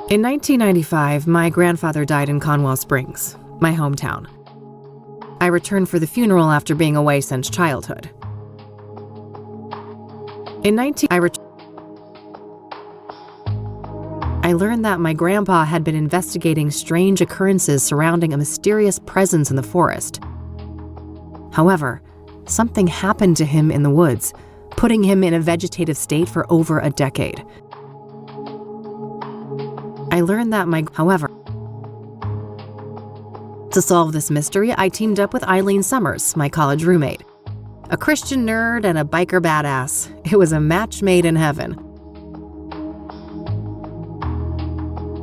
In 1995, my grandfather died in Conwell Springs, my hometown. I returned for the funeral after being away since childhood. I learned that my grandpa had been investigating strange occurrences surrounding a mysterious presence in the forest. However, something happened to him in the woods, putting him in a vegetative state for over a decade. To solve this mystery, I teamed up with Eileen Summers, my college roommate. A Christian nerd and a biker badass. It was a match made in heaven.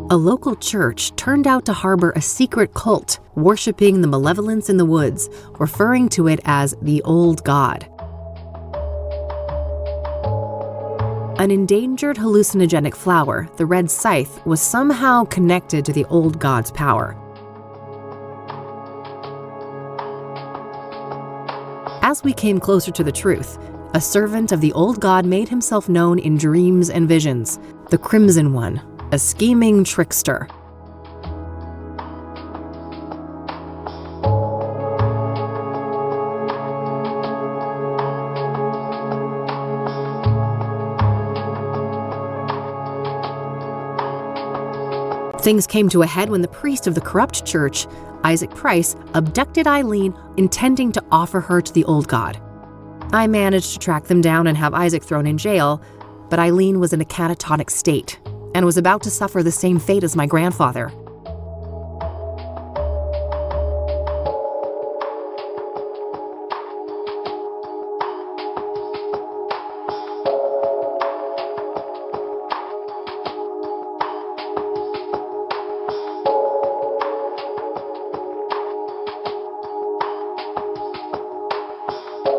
A local church turned out to harbor a secret cult worshiping the malevolence in the woods, referring to it as the Old God. An endangered hallucinogenic flower, the red scythe, was somehow connected to the Old God's power. As we came closer to the truth, a servant of the Old God made himself known in dreams and visions, the Crimson One, a scheming trickster. Things came to a head when the priest of the corrupt church, Isaac Price, abducted Eileen, intending to offer her to the Old God. I managed to track them down and have Isaac thrown in jail, but Eileen was in a catatonic state and was about to suffer the same fate as my grandfather.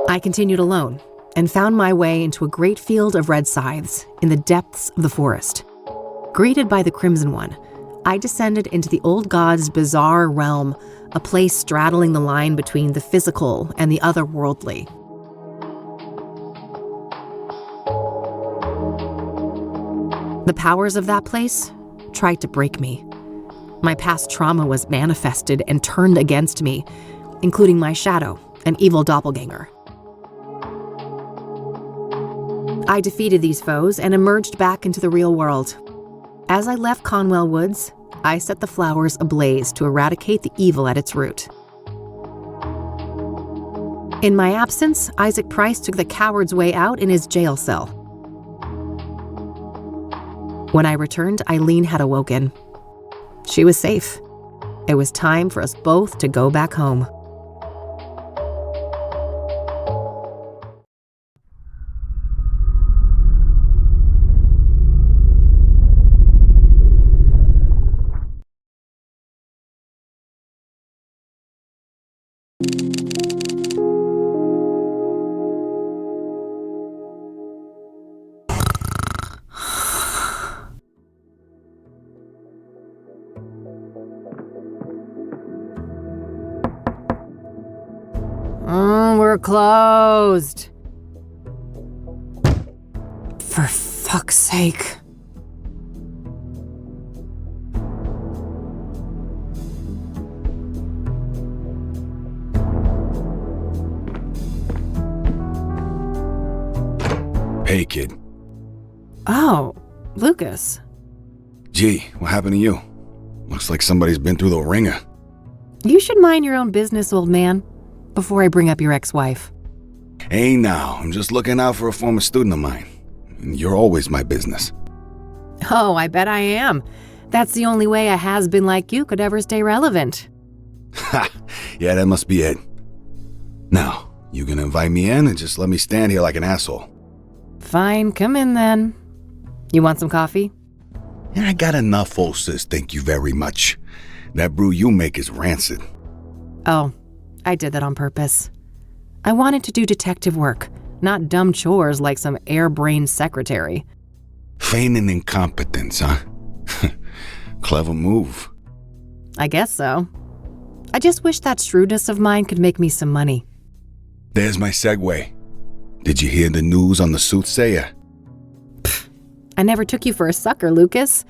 I continued alone and found my way into a great field of red scythes in the depths of the forest. Greeted by the Crimson One, I descended into the Old God's bizarre realm, a place straddling the line between the physical and the otherworldly. The powers of that place tried to break me. My past trauma was manifested and turned against me, including my shadow, an evil doppelganger. I defeated these foes and emerged back into the real world. As I left Conwell Woods, I set the flowers ablaze to eradicate the evil at its root. In my absence, Isaac Price took the coward's way out in his jail cell. When I returned, Eileen had awoken. She was safe. It was time for us both to go back home. We're closed. For fuck's sake. Hey, kid. Oh, Lucas. Gee, what happened to you? Looks like somebody's been through the ringer. You should mind your own business, old man, before I bring up your ex-wife. Hey now, I'm just looking out for a former student of mine. You're always my business. Oh, I bet I am. That's the only way a has-been like you could ever stay relevant. Ha! Yeah, that must be it. Now, you gonna invite me in and just let me stand here like an asshole? Fine, come in then. You want some coffee? Yeah, I got enough, old sis, thank you very much. That brew you make is rancid. Oh, I did that on purpose. I wanted to do detective work, not dumb chores like some airbrained secretary. Feigning incompetence, huh? Clever move. I guess so. I just wish that shrewdness of mine could make me some money. There's my segue. Did you hear the news on the Soothsayer? I never took you for a sucker, Lucas.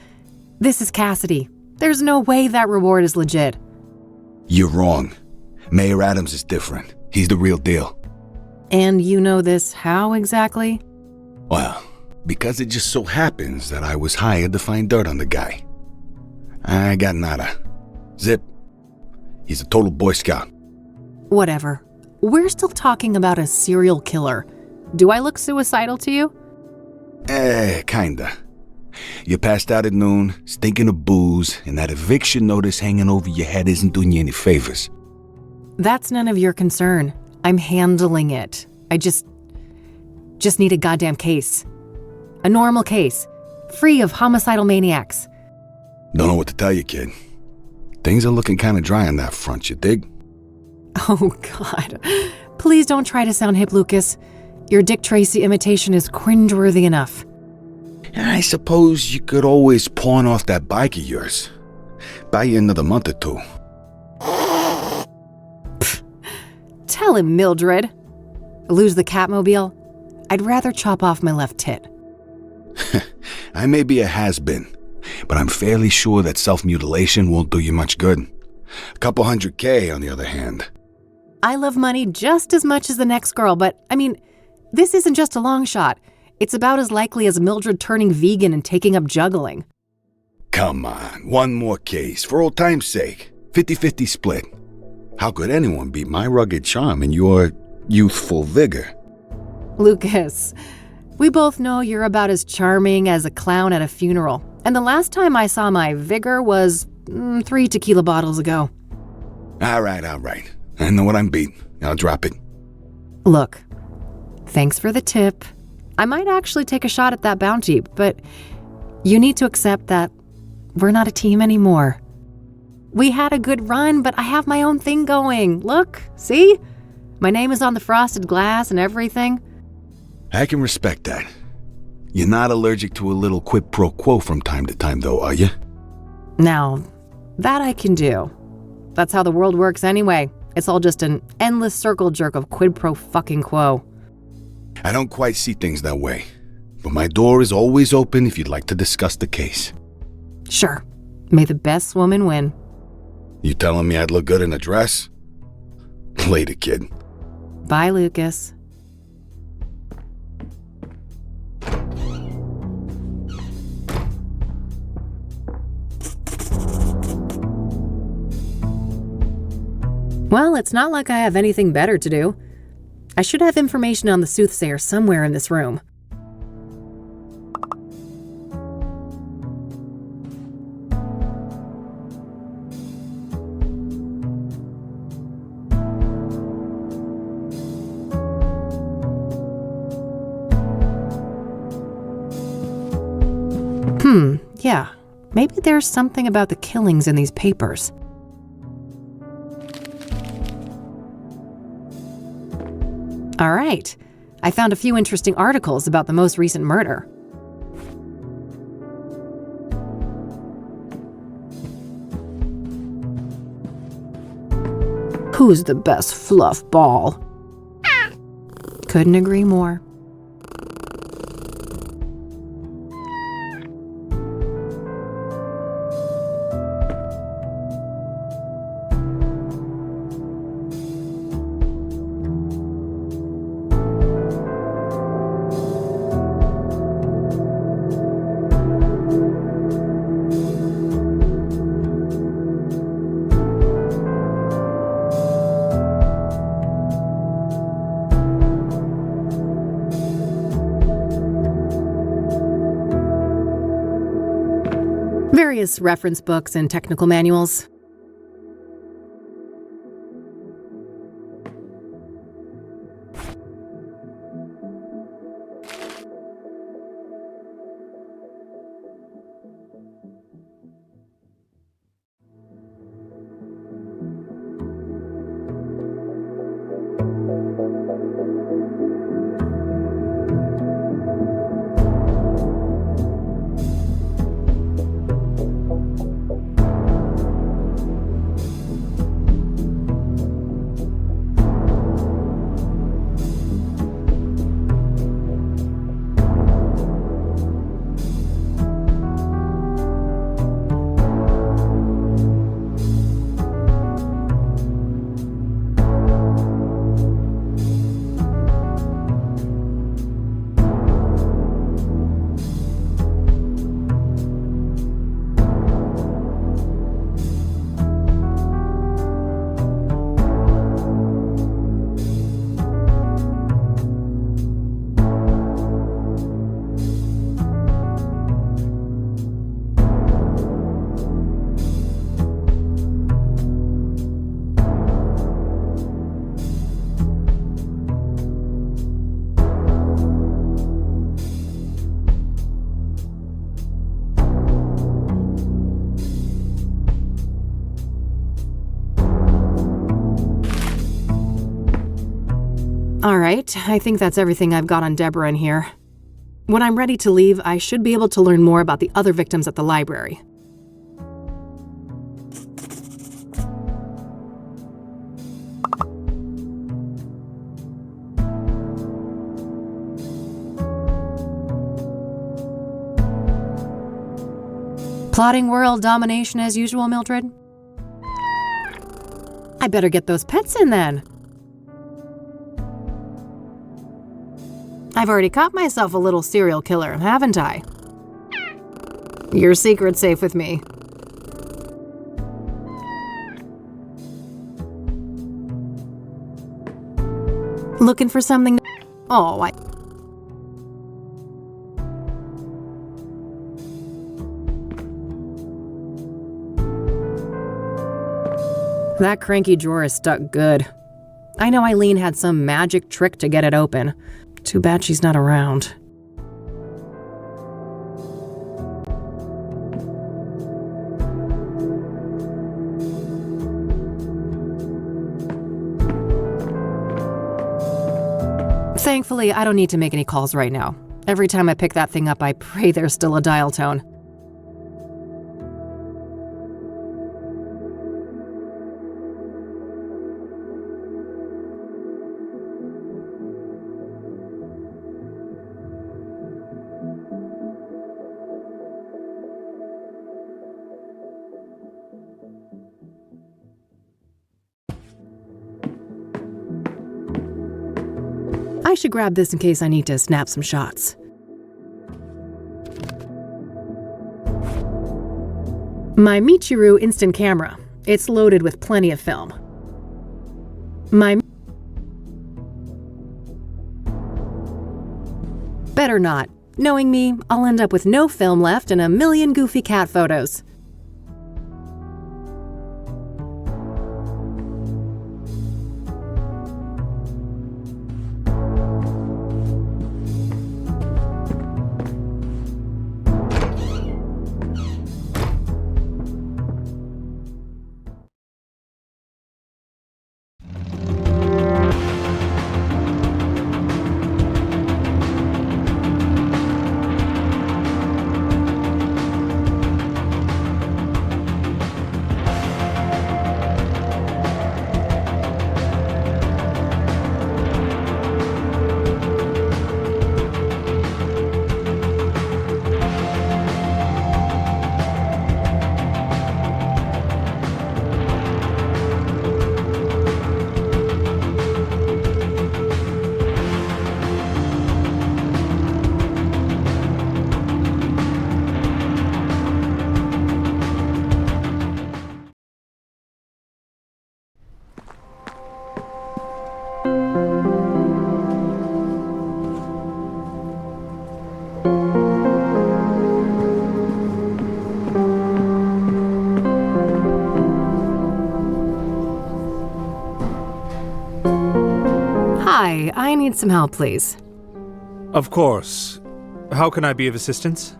This is Cassidy. There's no way that reward is legit. You're wrong. Mayor Adams is different. He's the real deal. And you know this how exactly? Well, because it just so happens that I was hired to find dirt on the guy. I got nada. Zip. He's a total Boy Scout. Whatever. We're still talking about a serial killer. Do I look suicidal to you? Kinda. You passed out at noon, stinking of booze, and that eviction notice hanging over your head isn't doing you any favors. That's none of your concern. I'm handling it. I just need a goddamn case. A normal case. Free of homicidal maniacs. Don't know what to tell you, kid. Things are looking kinda dry on that front, you dig? Oh, God. Please don't try to sound hip, Lucas. Your Dick Tracy imitation is cringeworthy enough. I suppose you could always pawn off that bike of yours. Buy you another month or two. Tell him, Mildred. Lose the Catmobile? I'd rather chop off my left tit. I may be a has-been, but I'm fairly sure that self-mutilation won't do you much good. A couple $100K, on the other hand. I love money just as much as the next girl, but, I mean, this isn't just a long shot. It's about as likely as Mildred turning vegan and taking up juggling. Come on, one more case, for old time's sake. 50-50 split. How could anyone beat my rugged charm and your youthful vigor? Lucas, we both know you're about as charming as a clown at a funeral. And the last time I saw my vigor was 3 tequila bottles ago. All right. I know what I'm beating. I'll drop it. Look, thanks for the tip. I might actually take a shot at that bounty, but you need to accept that we're not a team anymore. We had a good run, but I have my own thing going. Look, see? My name is on the frosted glass and everything. I can respect that. You're not allergic to a little quid pro quo from time to time, though, are you? Now, that I can do. That's how the world works anyway. It's all just an endless circle jerk of quid pro fucking quo. I don't quite see things that way, but my door is always open if you'd like to discuss the case. Sure. May the best woman win. You telling me I'd look good in a dress? Later, kid. Bye, Lucas. Well, it's not like I have anything better to do. I should have information on the Soothsayer somewhere in this room. Yeah. Maybe there's something about the killings in these papers. All right. I found a few interesting articles about the most recent murder. Who's the best fluff ball? Couldn't agree more. Various reference books and technical manuals. All right, I think that's everything I've got on Deborah in here. When I'm ready to leave, I should be able to learn more about the other victims at the library. Plotting world domination as usual, Mildred? I better get those pets in then. I've already caught myself a little serial killer, haven't I? Your secret's safe with me. Looking for something? Oh, That cranky drawer is stuck good. I know Eileen had some magic trick to get it open. Too bad she's not around. Thankfully, I don't need to make any calls right now. Every time I pick that thing up, I pray there's still a dial tone. I should grab this in case I need to snap some shots. My Michiru instant camera. It's loaded with plenty of film. Better not. Knowing me, I'll end up with no film left and a million goofy cat photos. Hi, I need some help, please. Of course. How can I be of assistance?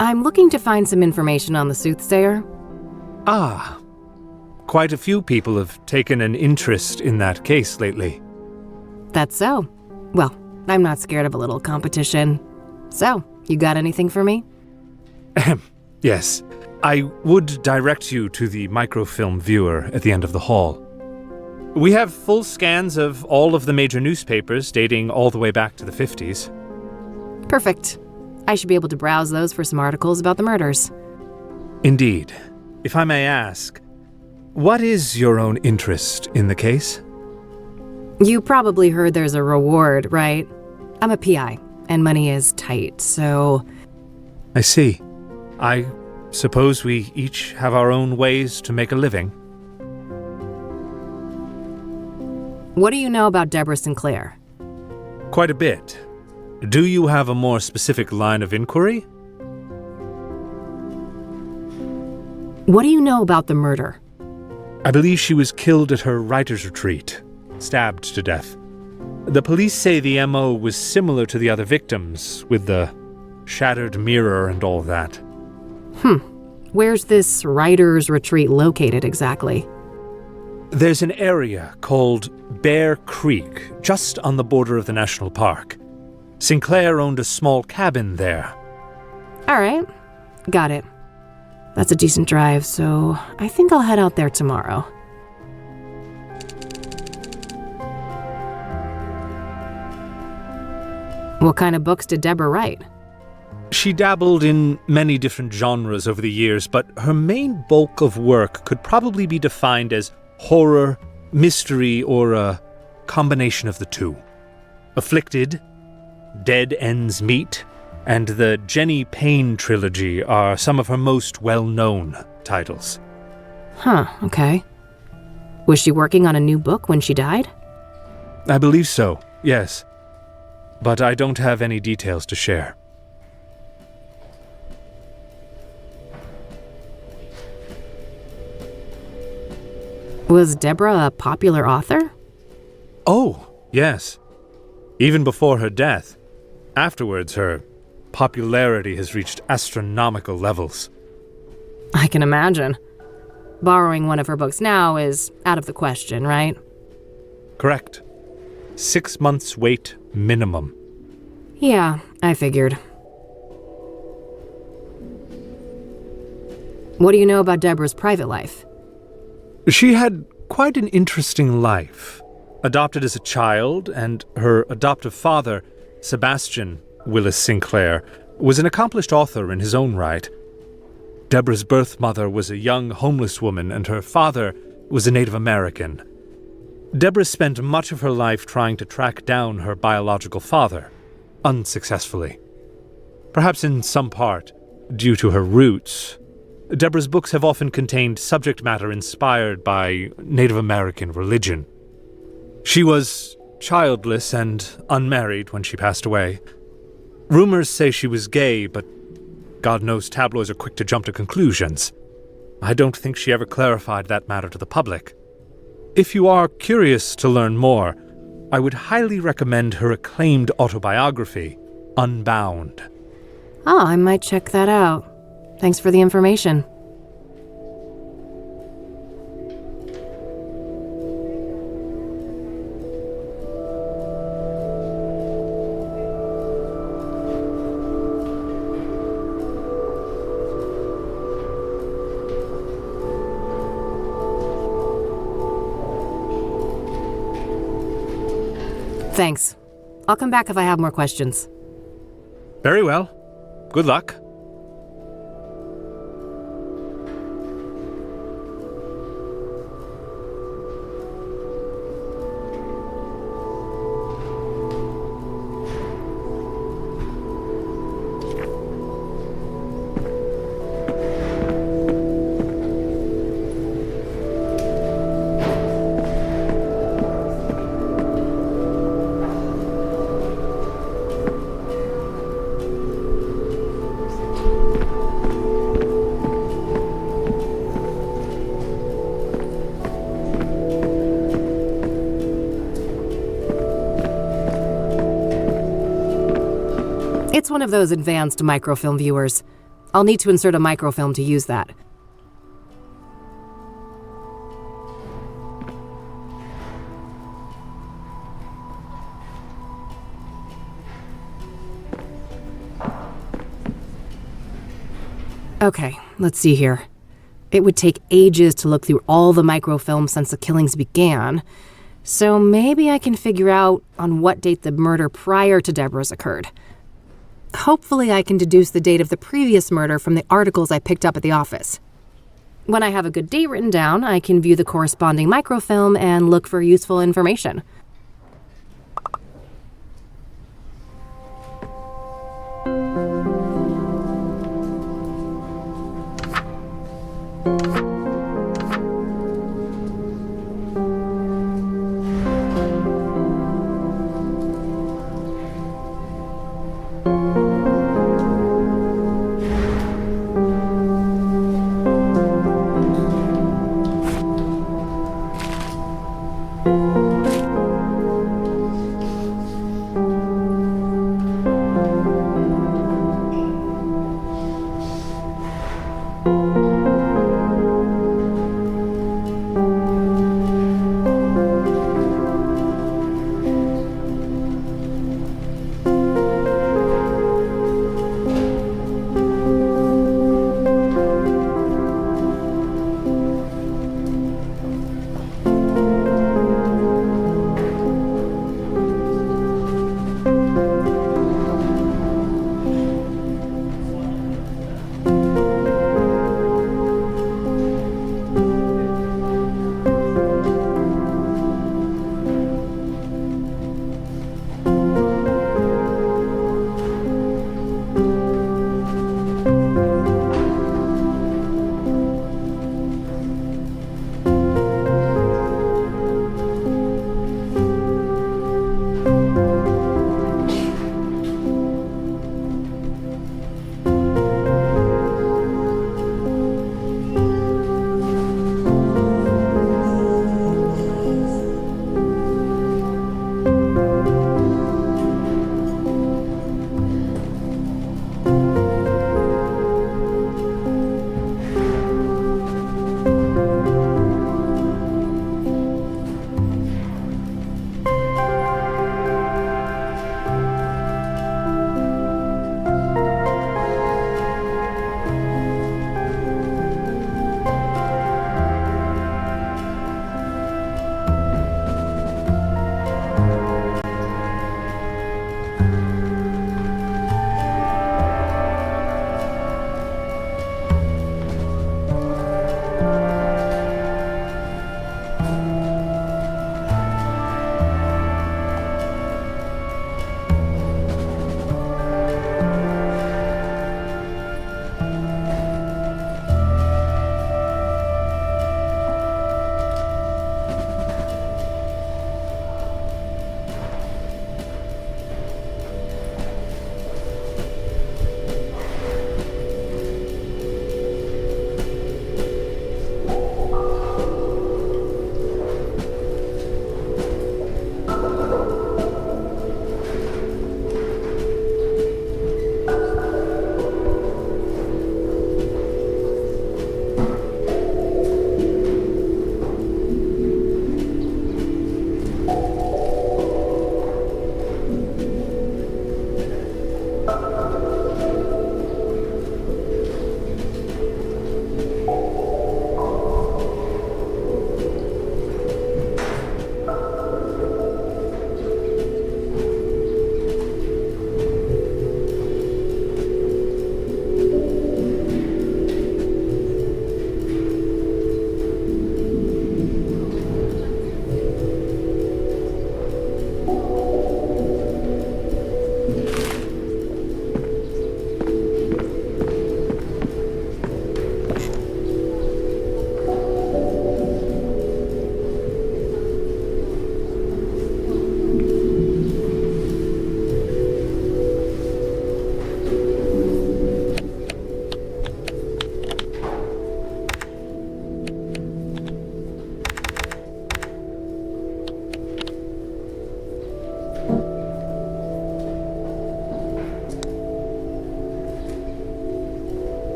I'm looking to find some information on the Soothsayer. Ah. Quite a few people have taken an interest in that case lately. That's so. Well, I'm not scared of a little competition. So, you got anything for me? Yes. I would direct you to the microfilm viewer at the end of the hall. We have full scans of all of the major newspapers dating all the way back to the 50s. Perfect. I should be able to browse those for some articles about the murders. Indeed. If I may ask, what is your own interest in the case? You probably heard there's a reward, right? I'm a PI, and money is tight, so... I see. I suppose we each have our own ways to make a living. What do you know about Deborah Sinclair? Quite a bit. Do you have a more specific line of inquiry? What do you know about the murder? I believe she was killed at her writer's retreat, stabbed to death. The police say the MO was similar to the other victims, with the shattered mirror and all that. Where's this writer's retreat located exactly? There's an area called Bear Creek, just on the border of the national park. Sinclair owned a small cabin there. All right, got it. That's a decent drive, so I think I'll head out there tomorrow. What kind of books did Deborah write? She dabbled in many different genres over the years, but her main bulk of work could probably be defined as horror, mystery, or a combination of the two. Afflicted, Dead Ends Meet, and the Jenny Payne trilogy are some of her most well-known titles. Huh, okay. Was she working on a new book when she died? I believe so, yes. But I don't have any details to share. Was Deborah a popular author? Oh, yes. Even before her death. Afterwards, her popularity has reached astronomical levels. I can imagine. Borrowing one of her books now is out of the question, right? Correct. 6 months wait minimum. Yeah, I figured. What do you know about Deborah's private life? She had quite an interesting life. Adopted as a child, and her adoptive father, Sebastian Willis Sinclair, was an accomplished author in his own right. Deborah's birth mother was a young homeless woman, and her father was a Native American. Deborah spent much of her life trying to track down her biological father, unsuccessfully. Perhaps in some part, due to her roots, Deborah's books have often contained subject matter inspired by Native American religion. She was childless and unmarried when she passed away. Rumors say she was gay, but God knows tabloids are quick to jump to conclusions. I don't think she ever clarified that matter to the public. If you are curious to learn more, I would highly recommend her acclaimed autobiography, Unbound. Oh, I might check that out. Thanks for the information. Thanks. I'll come back if I have more questions. Very well. Good luck. It's one of those advanced microfilm viewers. I'll need to insert a microfilm to use that. Okay, let's see here. It would take ages to look through all the microfilms since the killings began, so maybe I can figure out on what date the murder prior to Deborah's occurred. Hopefully I can deduce the date of the previous murder from the articles I picked up at the office. When I have a good date written down, I can view the corresponding microfilm and look for useful information.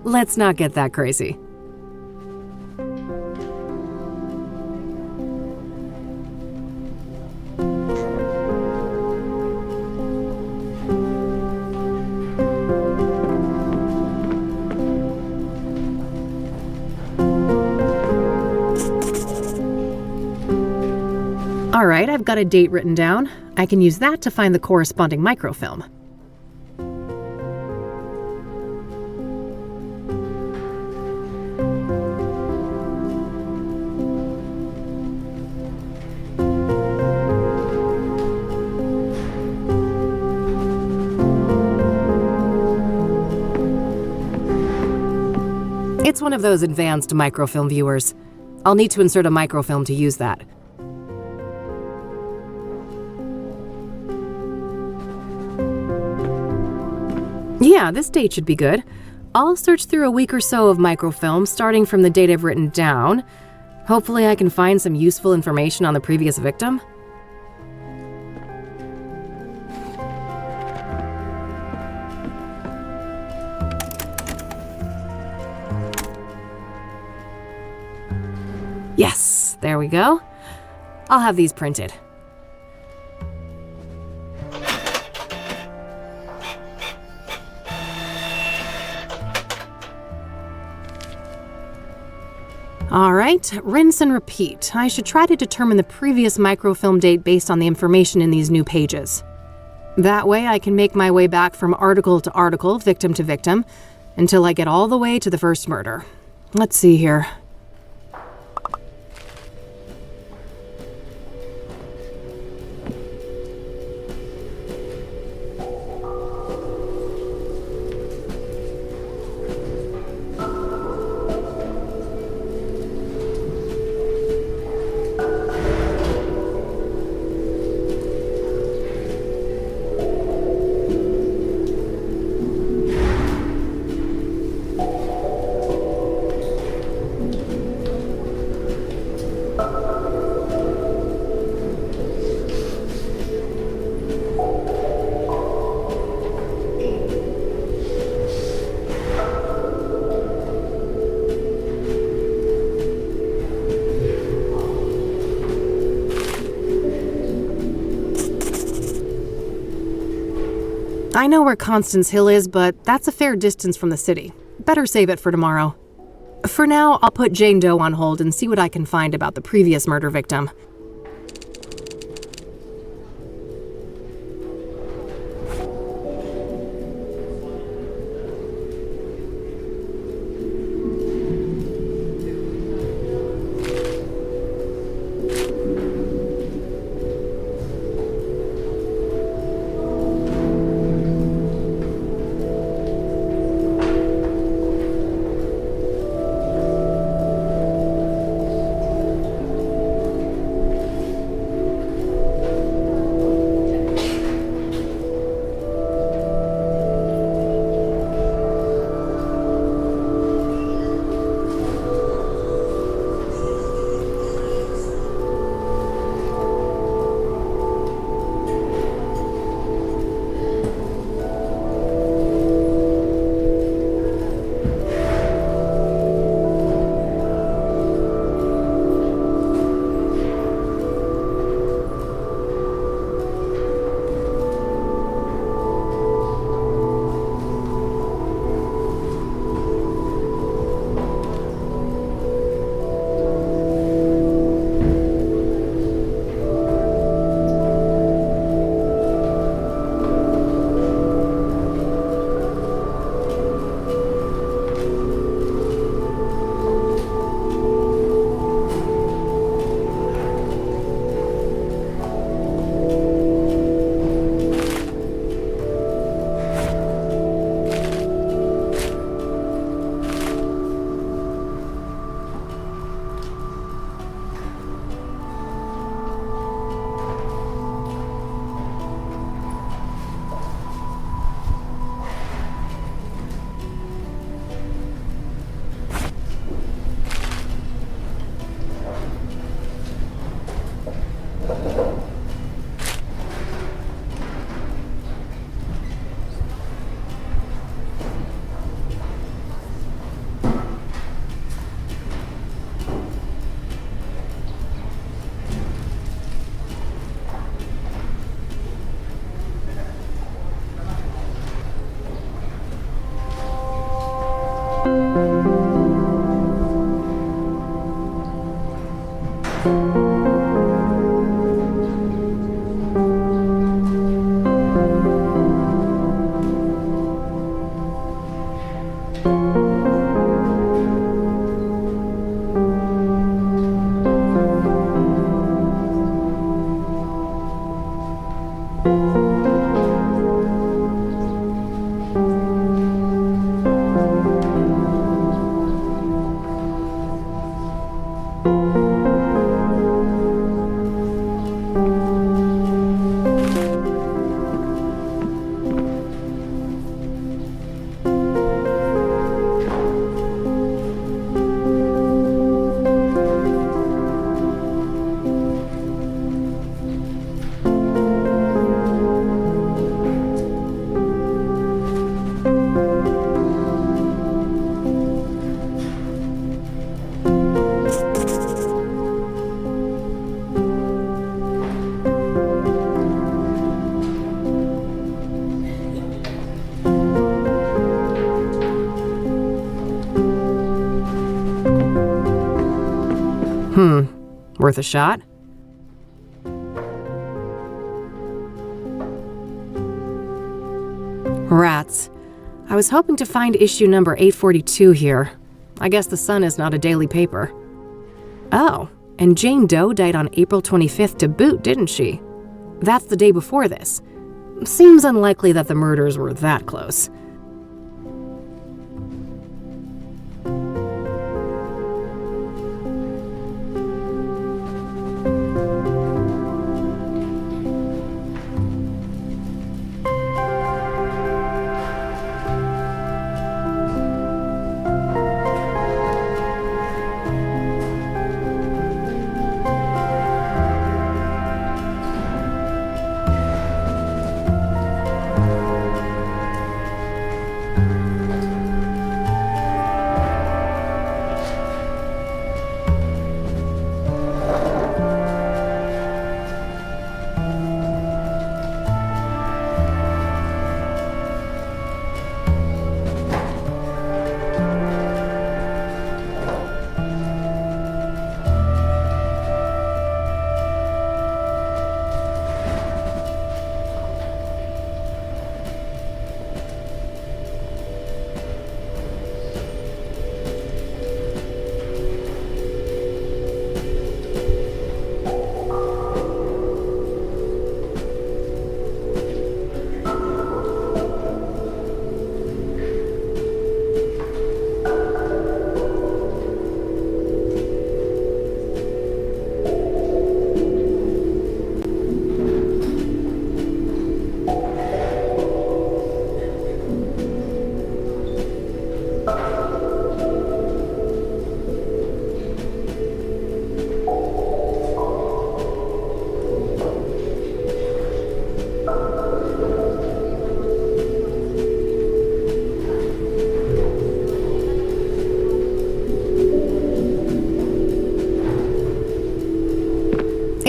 let's not get that crazy. Alright, I've got a date written down. I can use that to find the corresponding microfilm. It's one of those advanced microfilm viewers. I'll need to insert a microfilm to use that. Yeah, this date should be good. I'll search through a week or so of microfilm, starting from the date I've written down. Hopefully I can find some useful information on the previous victim. Yes, there we go. I'll have these printed. Alright, rinse and repeat. I should try to determine the previous microfilm date based on the information in these new pages. That way I can make my way back from article to article, victim to victim, until I get all the way to the first murder. Let's see here. I know where Constance Hill is, but that's a fair distance from the city. Better save it for tomorrow. For now, I'll put Jane Doe on hold and see what I can find about the previous murder victim. Worth a shot. Rats. I was hoping to find issue number 842 here. I guess the Sun is not a daily paper. Oh, and Jane Doe died on April 25th to boot, didn't she? That's the day before this. Seems unlikely that the murders were that close.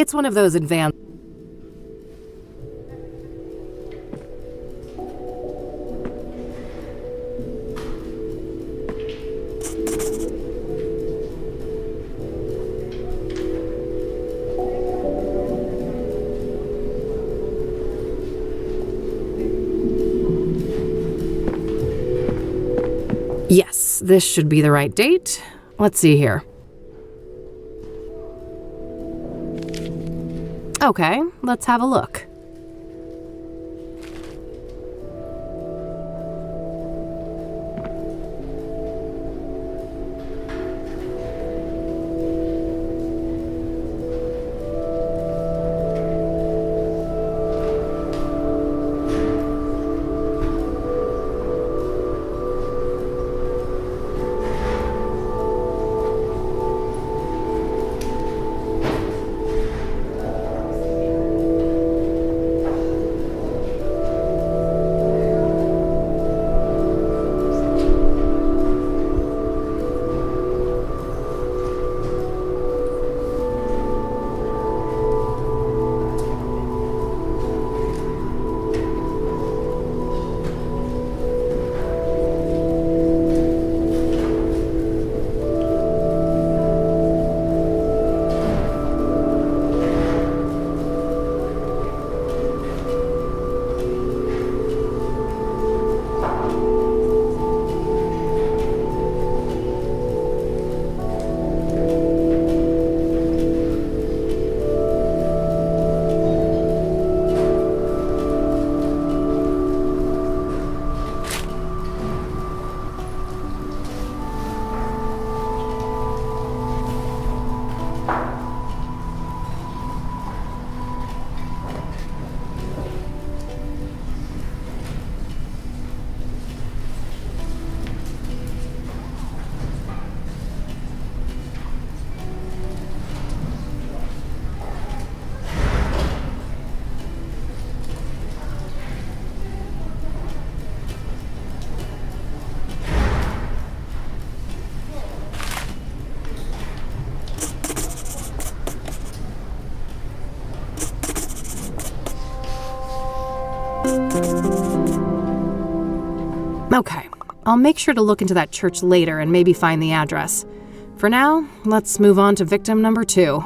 It's one of those advanced... Yes, this should be the right date. Let's see here. Okay, let's have a look. Okay, I'll make sure to look into that church later and maybe find the address. For now, let's move on to victim number 2.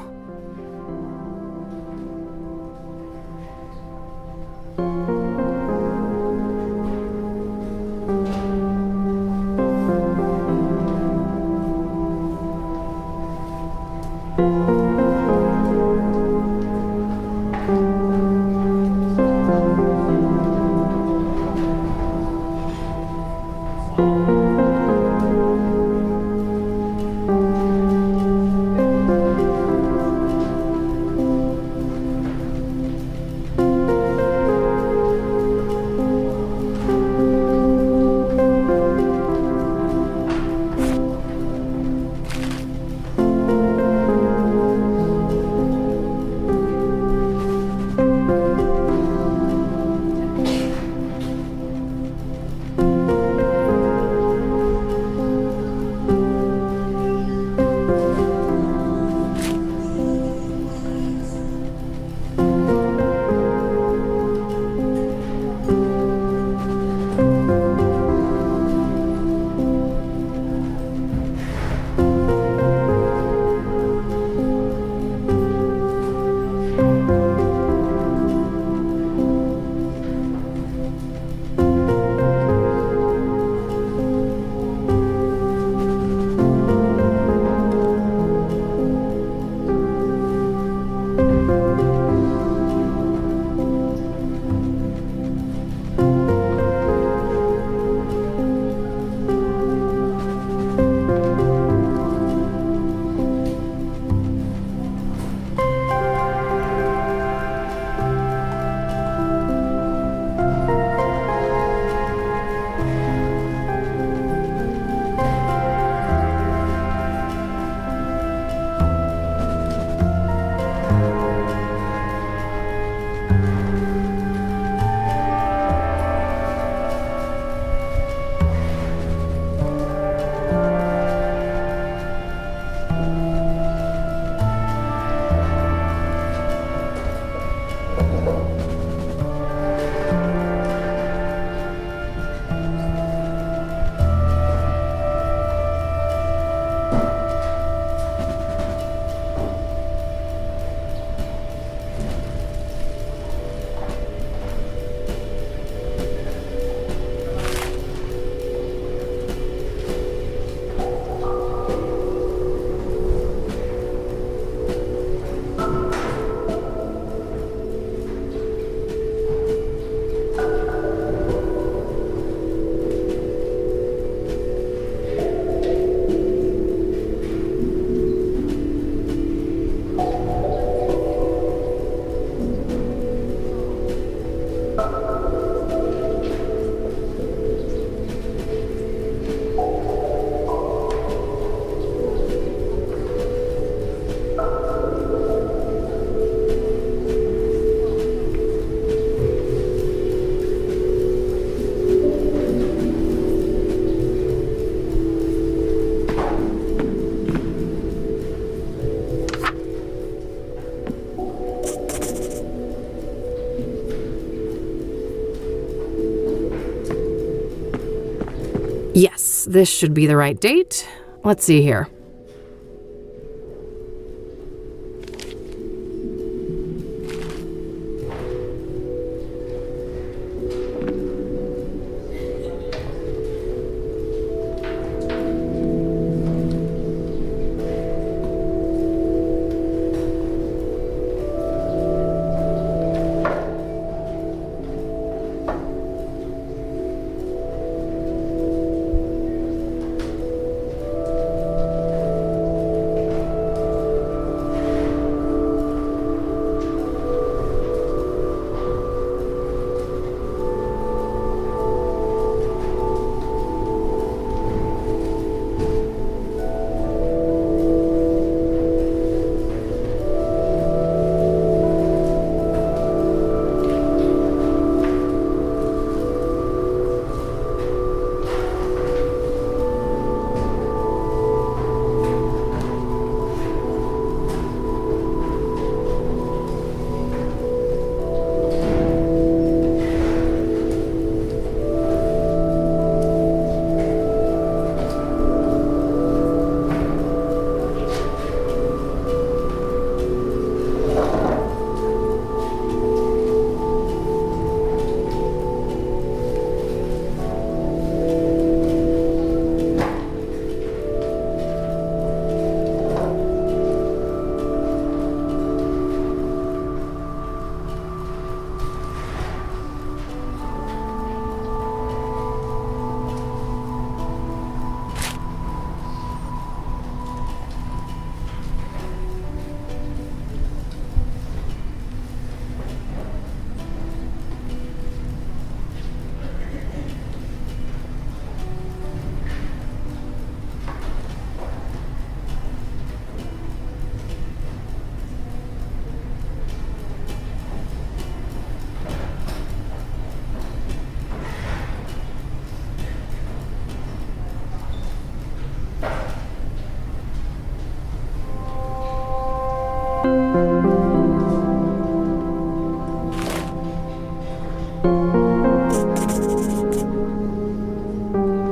Yes, this should be the right date. Let's see here.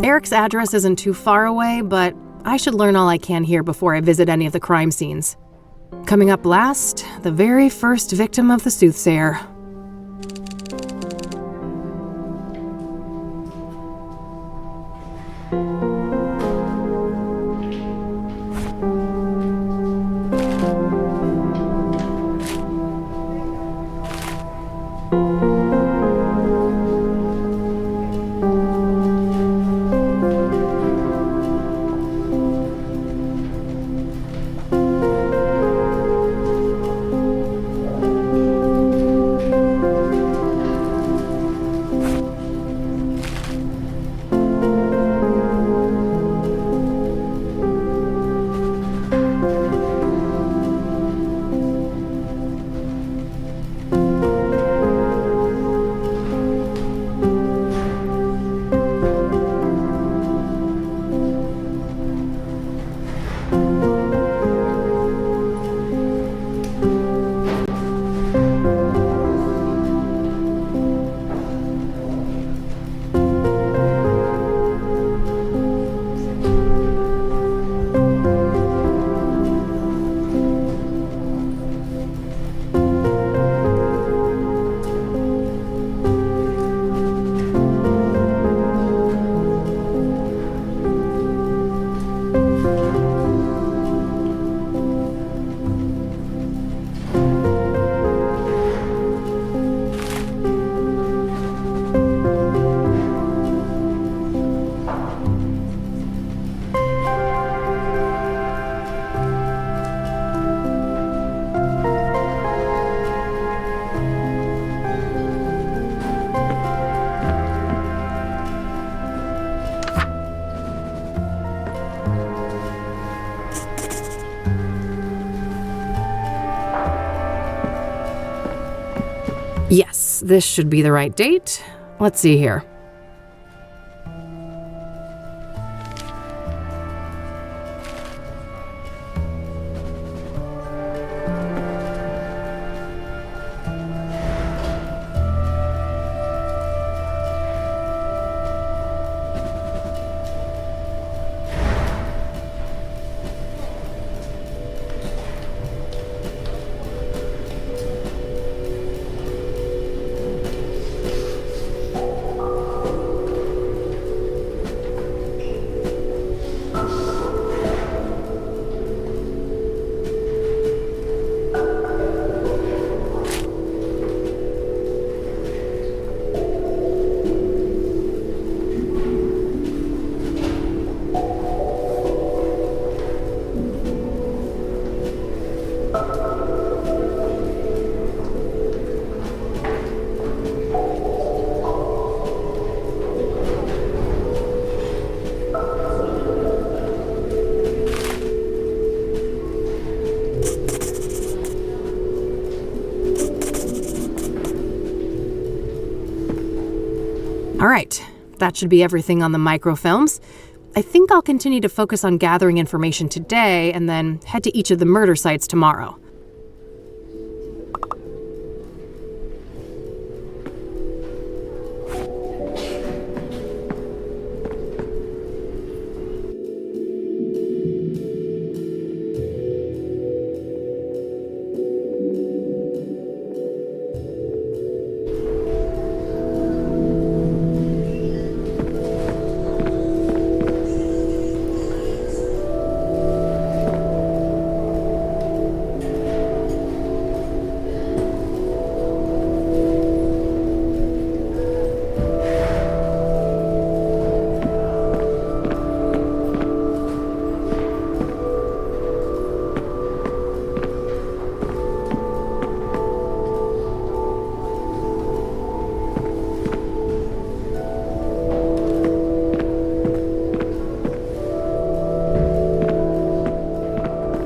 Eric's address isn't too far away, but I should learn all I can here before I visit any of the crime scenes. Coming up last, the very first victim of the Soothsayer. Yes, this should be the right date. Let's see here. All right, that should be everything on the microfilms. I think I'll continue to focus on gathering information today and then head to each of the murder sites tomorrow.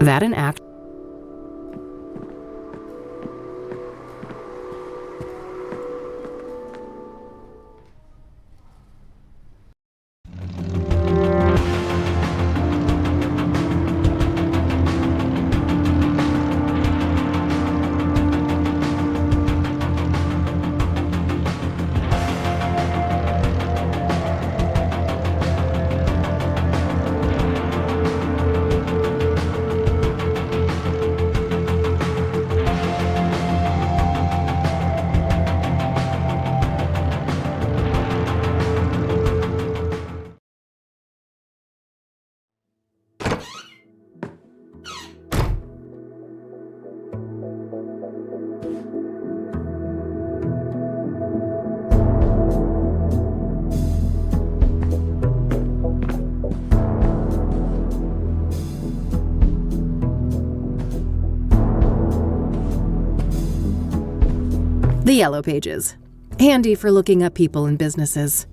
That an act. The yellow pages. Handy for looking up people and businesses.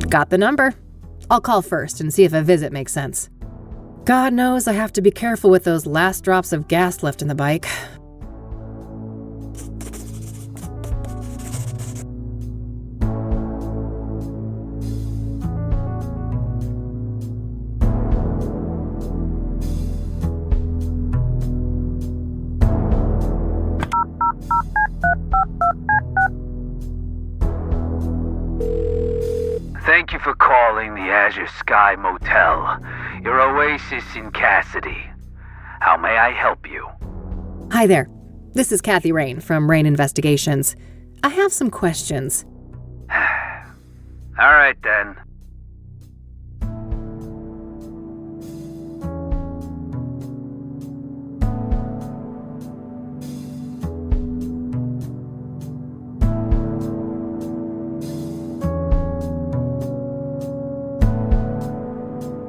Got the number. I'll call first and see if a visit makes sense. God knows I have to be careful with those last drops of gas left in the bike. Thank you for calling the Azure Sky Motel, your oasis in Cassidy. How may I help you? Hi there. This is Kathy Rain from Rain Investigations. I have some questions. All right, then.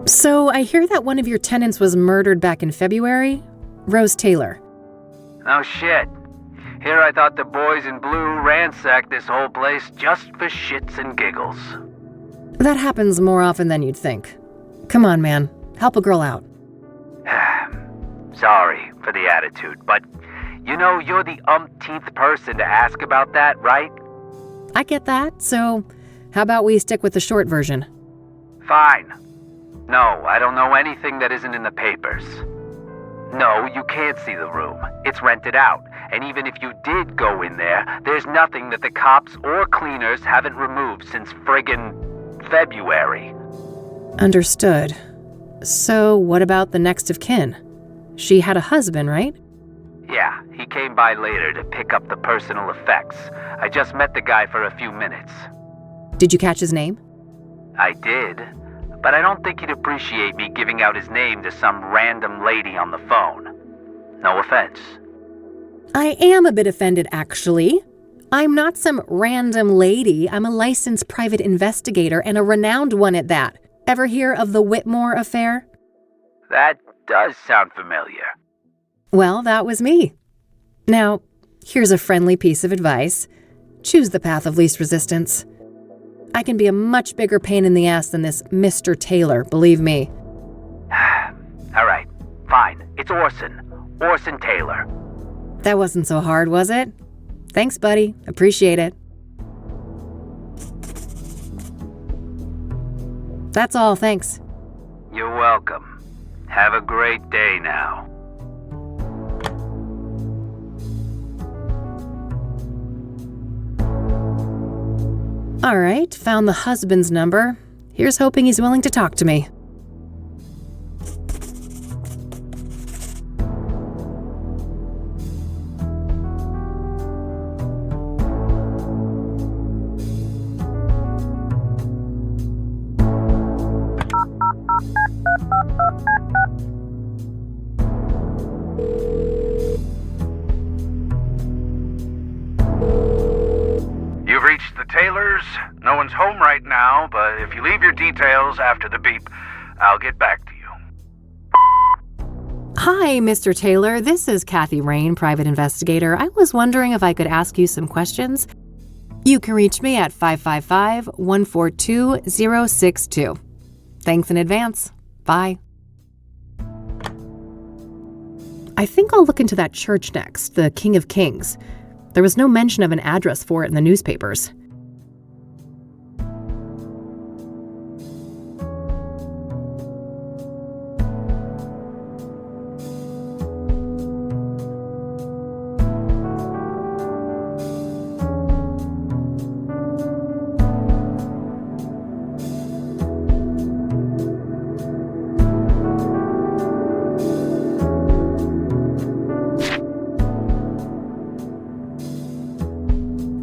So I hear that one of your tenants was murdered back in February? Rose Taylor. No shit. Here I thought the boys in blue ransacked this whole place just for shits and giggles. That happens more often than you'd think. Come on, man. Help a girl out. Sorry for the attitude, but you know you're the umpteenth person to ask about that, right? I get that, so how about we stick with the short version? Fine. No, I don't know anything that isn't in the papers. No, you can't see the room. It's rented out. And even if you did go in there, there's nothing that the cops or cleaners haven't removed since friggin' February. Understood. So what about the next of kin? She had a husband, right? Yeah, he came by later to pick up the personal effects. I just met the guy for a few minutes. Did you catch his name? I did. But I don't think he'd appreciate me giving out his name to some random lady on the phone. No offense. I am a bit offended, actually. I'm not some random lady. I'm a licensed private investigator and a renowned one at that. Ever hear of the Whitmore affair? That does sound familiar. Well, that was me. Now, here's a friendly piece of advice. Choose the path of least resistance. I can be a much bigger pain in the ass than this Mr. Taylor, believe me. All right, fine. It's Orson. Orson Taylor. That wasn't so hard, was it? Thanks, buddy. Appreciate it. That's all, thanks. You're welcome. Have a great day now. All right, found the husband's number. Here's hoping he's willing to talk to me. You've reached the Taylors. No one's home right now, but if you leave your details after the beep, I'll get back to you. Hi, Mr. Taylor. This is Kathy Rain, private investigator. I was wondering if I could ask you some questions. You can reach me at 555-142-062. Thanks in advance. Bye. I think I'll look into that church next, the King of Kings. There was no mention of an address for it in the newspapers.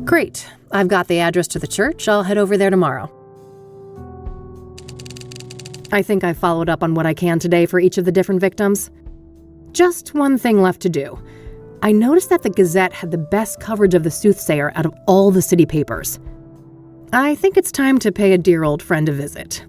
Great. I've got the address to the church. I'll head over there tomorrow. I think I've followed up on what I can today for each of the different victims. Just one thing left to do. I noticed that the Gazette had the best coverage of the Soothsayer out of all the city papers. I think it's time to pay a dear old friend a visit.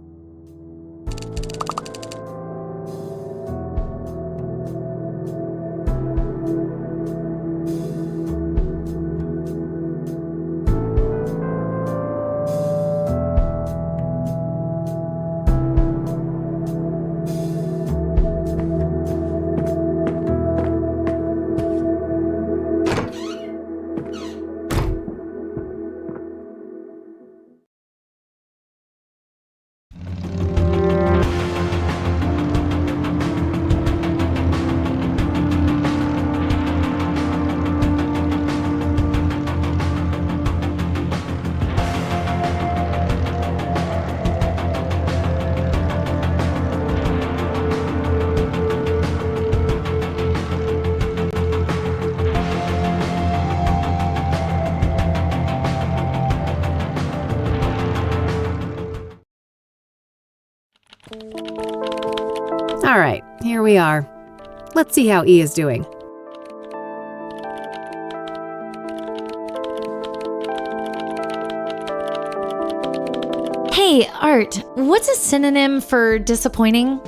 All right, here we are. Let's see how E is doing. Hey, Art, what's a synonym for disappointing?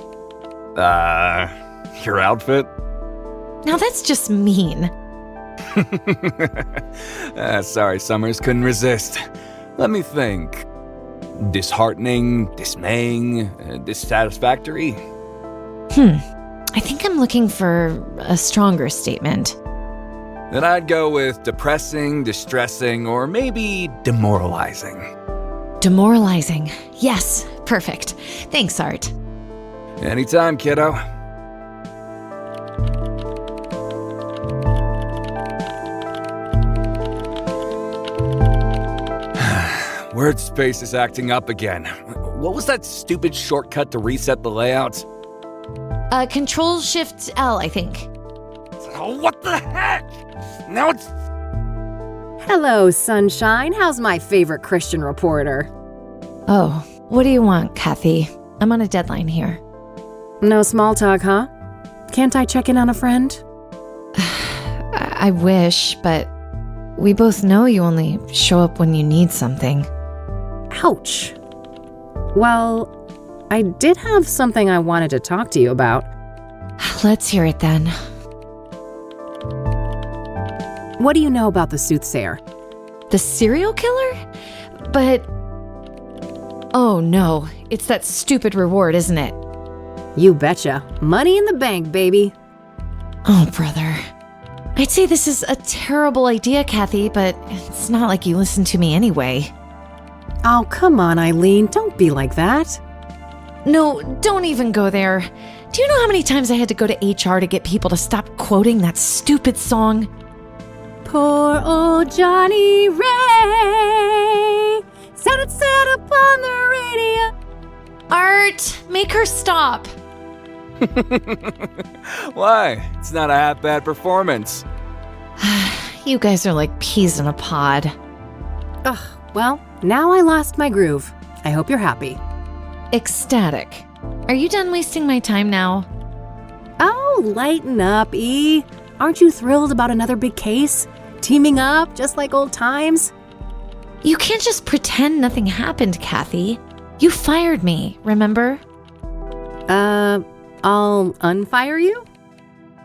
Your outfit? Now that's just mean. Sorry, Summers, couldn't resist. Let me think. Disheartening, dismaying, dissatisfactory? I think I'm looking for a stronger statement. Then I'd go with depressing, distressing, or maybe demoralizing. Demoralizing. Yes, perfect. Thanks, Art. Anytime, kiddo. Word space is acting up again. What was that stupid shortcut to reset the layout? Control-Shift-L, I think. Oh, what the heck? Now it's... Hello, sunshine. How's my favorite Christian reporter? Oh, what do you want, Kathy? I'm on a deadline here. No small talk, huh? Can't I check in on a friend? I wish, but we both know you only show up when you need something. Ouch. Well, I did have something I wanted to talk to you about. Let's hear it then. What do you know about the Soothsayer? The serial killer? But Oh no, it's that stupid reward, isn't it? You betcha. Money in the bank, baby. Oh, brother. I'd say this is a terrible idea, Kathy, but it's not like you listen to me anyway. Oh, come on, Eileen. Don't be like that. No, don't even go there. Do you know how many times I had to go to HR to get people to stop quoting that stupid song? Poor old Johnny Ray sounded sad upon the radio. Art, make her stop. Why? It's not a half bad performance. You guys are like peas in a pod. Ugh, well, now I lost my groove. I hope you're happy. Ecstatic. Are you done wasting my time now? Oh, lighten up, E. Aren't you thrilled about another big case? Teaming up, just like old times? You can't just pretend nothing happened, Kathy. You fired me, remember? I'll unfire you?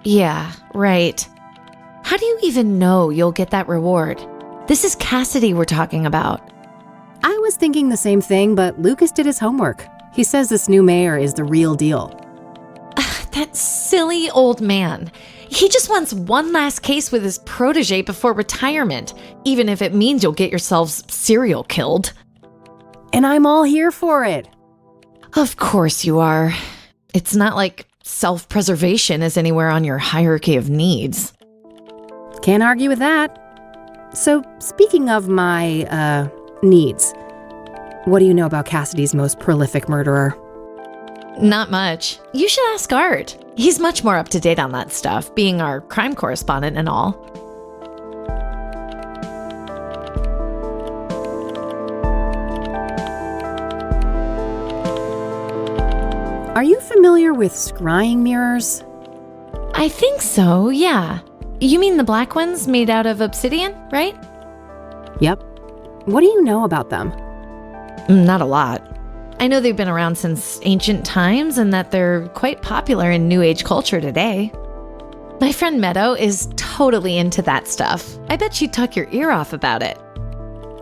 Yeah, right. How do you even know you'll get that reward? This is Cassidy we're talking about. I was thinking the same thing, but Lucas did his homework. He says this new mayor is the real deal. That silly old man. He just wants one last case with his protege before retirement, even if it means you'll get yourselves serial killed. And I'm all here for it. Of course you are. It's not like self-preservation is anywhere on your hierarchy of needs. Can't argue with that. So, speaking of my, needs, what do you know about Cassidy's most prolific murderer? Not much. You should ask Art. He's much more up to date on that stuff, being our crime correspondent and all. Are you familiar with scrying mirrors? I think so, yeah. You mean the black ones made out of obsidian, right? Yep. What do you know about them? Not a lot. I know they've been around since ancient times and that they're quite popular in New Age culture today. My friend Meadow is totally into that stuff. I bet she'd tuck your ear off about it.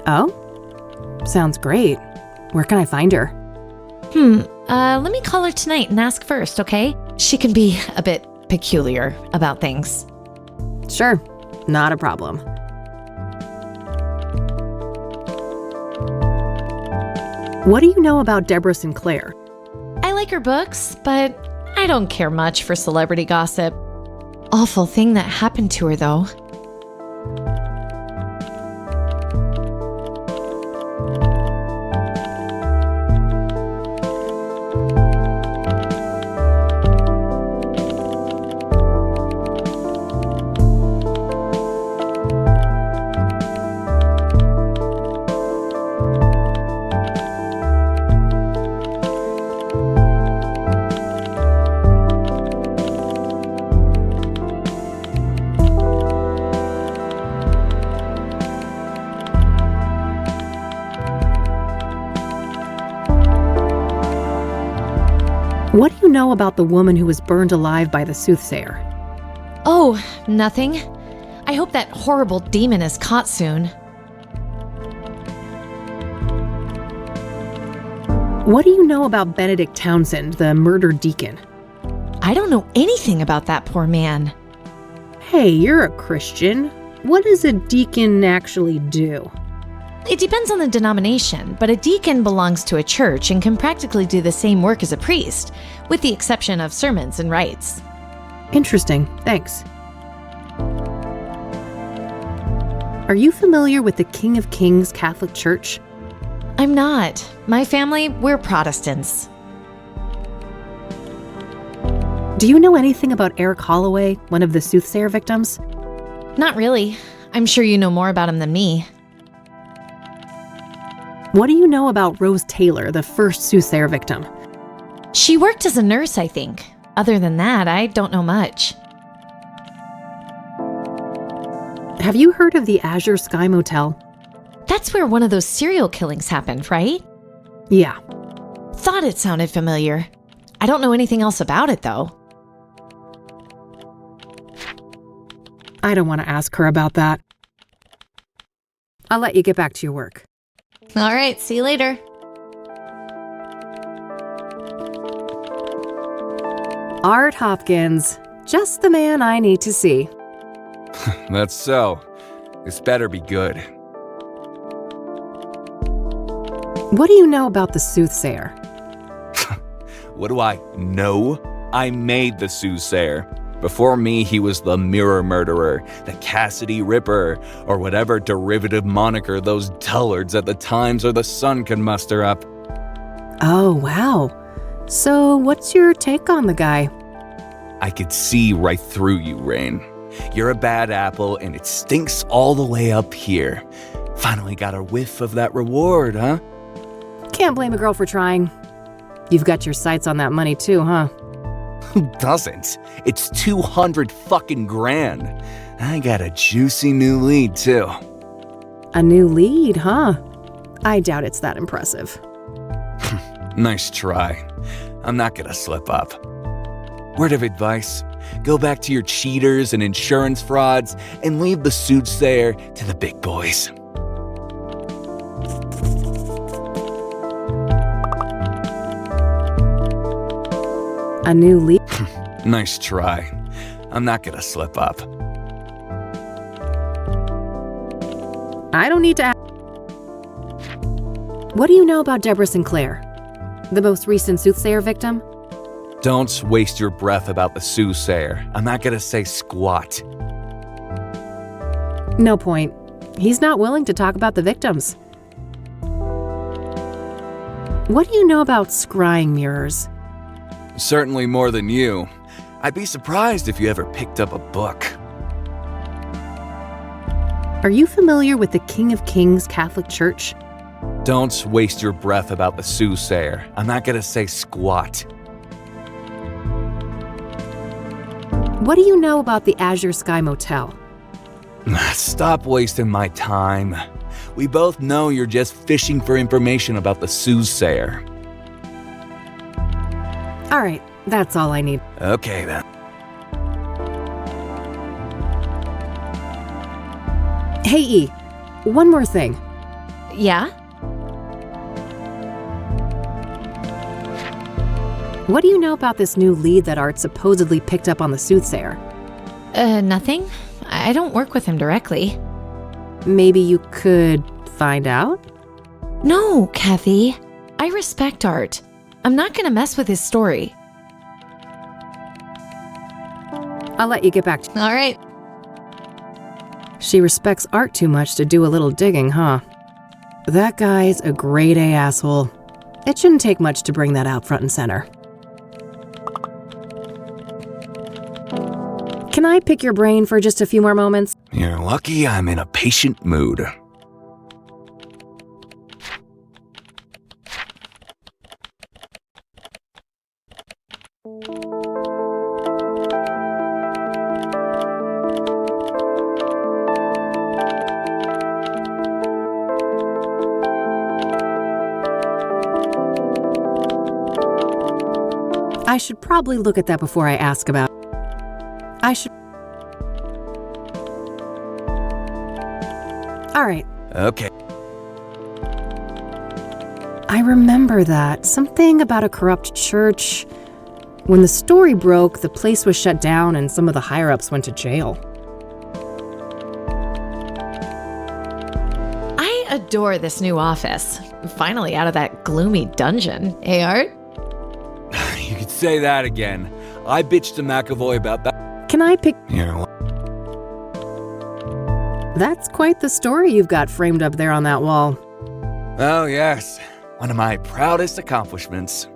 Oh? Sounds great. Where can I find her? Let me call her tonight and ask first, okay? She can be a bit peculiar about things. Sure, not a problem. What do you know about Deborah Sinclair? I like her books, but I don't care much for celebrity gossip. Awful thing that happened to her, though. What do you know about the woman who was burned alive by the Soothsayer? Oh, nothing. I hope that horrible demon is caught soon. What do you know about Benedict Townsend, the murdered deacon? I don't know anything about that poor man. Hey, you're a Christian. What does a deacon actually do? It depends on the denomination, but a deacon belongs to a church and can practically do the same work as a priest, with the exception of sermons and rites. Interesting, thanks. Are you familiar with the King of Kings Catholic Church? I'm not. My family, we're Protestants. Do you know anything about Eric Holloway, one of the Soothsayer victims? Not really. I'm sure you know more about him than me. What do you know about Rose Taylor, the first Soothsayer victim? She worked as a nurse, I think. Other than that, I don't know much. Have you heard of the Azure Sky Motel? That's where one of those serial killings happened, right? Yeah. Thought it sounded familiar. I don't know anything else about it, though. I don't want to ask her about that. I'll let you get back to your work. All right, see you later. Art Hopkins, just the man I need to see. That's so. This better be good. What do you know about the Soothsayer? What do I know? I made the Soothsayer. Before me, he was the Mirror Murderer, the Cassidy Ripper, or whatever derivative moniker those dullards at the Times or the Sun can muster up. Oh, wow. So, what's your take on the guy? I could see right through you, Rain. You're a bad apple, and it stinks all the way up here. Finally got a whiff of that reward, huh? Can't blame a girl for trying. You've got your sights on that money too, huh? Who doesn't? It's 200 fucking grand. I got a juicy new lead, too. A new lead, huh? I doubt it's that impressive. Nice try. I'm not gonna slip up. Word of advice, go back to your cheaters and insurance frauds and leave the Soothsayer to the big boys. A new lead? Nice try. I'm not gonna slip up. I don't need to ask. What do you know about Deborah Sinclair, the most recent Soothsayer victim? Don't waste your breath about the Soothsayer. I'm not gonna say squat. No point. He's not willing to talk about the victims. What do you know about scrying mirrors? Certainly more than you. I'd be surprised if you ever picked up a book. Are you familiar with the King of Kings Catholic Church? Don't waste your breath about the Soothsayer. I'm not gonna say squat. What do you know about the Azure Sky Motel? Stop wasting my time. We both know you're just fishing for information about the Soothsayer. All right, that's all I need. Okay then. Hey, E, one more thing. Yeah? What do you know about this new lead that Art supposedly picked up on the Soothsayer? Nothing. I don't work with him directly. Maybe you could find out? No, Kathy. I respect Art. I'm not gonna mess with his story. I'll let you get back to. All right. She respects Art too much to do a little digging, huh? That guy's a grade A asshole. It shouldn't take much to bring that out front and center. Can I pick your brain for just a few more moments? You're lucky I'm in a patient mood. I should probably look at that before I ask about. I should. All right. Okay. I remember that. Something about a corrupt church. When the story broke, the place was shut down and some of the higher-ups went to jail. I adore this new office. Finally out of that gloomy dungeon, eh, Art? You could say that again. I bitched to McAvoy about that. Can I pick? Yeah. That's quite the story you've got framed up there on that wall. Oh, yes. One of my proudest accomplishments.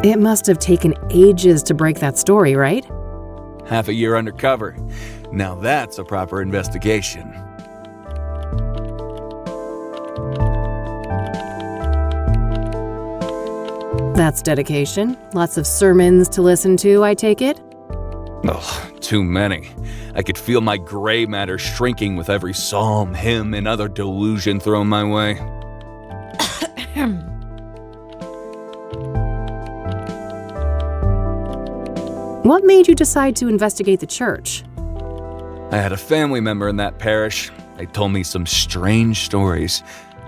It must have taken ages to break that story, right? Half a year undercover. Now that's a proper investigation. That's dedication. Lots of sermons to listen to, I take it? Ugh, too many. I could feel my gray matter shrinking with every psalm, hymn, and other delusion thrown my way. What made you decide to investigate the church? I had a family member in that parish. They told me some strange stories.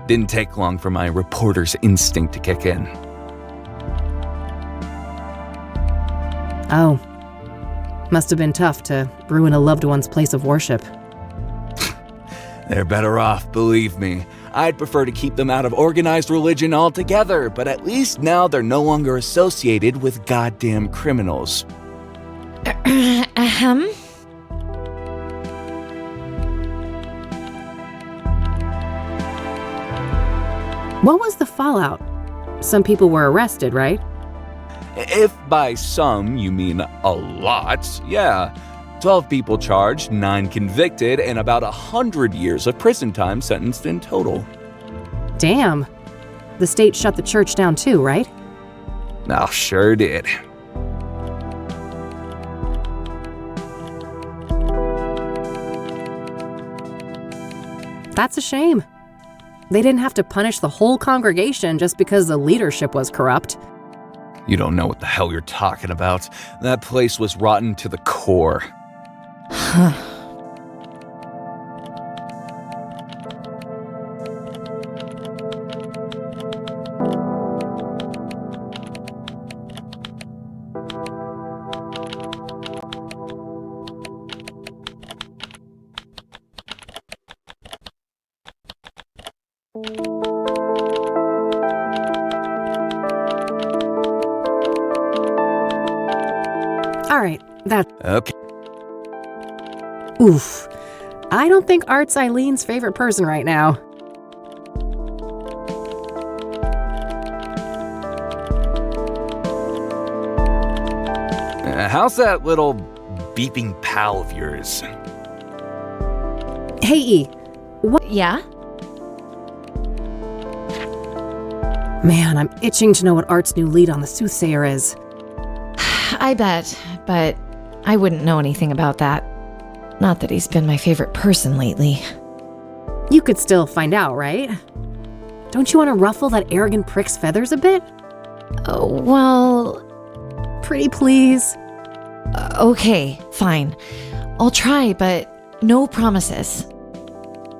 Didn't take long for my reporter's instinct to kick in. Oh. Must have been tough to ruin a loved one's place of worship. They're better off, believe me. I'd prefer to keep them out of organized religion altogether, but at least now they're no longer associated with goddamn criminals. Ahem. What was the fallout? Some people were arrested, right? If by some you mean a lot, yeah. 12 people charged, 9 convicted, and about 100 years of prison time sentenced in total. Damn. The state shut the church down too, right? Oh, sure did. That's a shame. They didn't have to punish the whole congregation just because the leadership was corrupt. You don't know what the hell you're talking about. That place was rotten to the core. All right, Okay. Oof. I don't think Art's Eileen's favorite person right now. How's that little beeping pal of yours? Hey, E. Yeah? Man, I'm itching to know what Art's new lead on the Soothsayer is. I bet, but I wouldn't know anything about that. Not that he's been my favorite person lately. You could still find out, right? Don't you want to ruffle that arrogant prick's feathers a bit? Oh, well, Pretty please. okay, fine. I'll try, but no promises.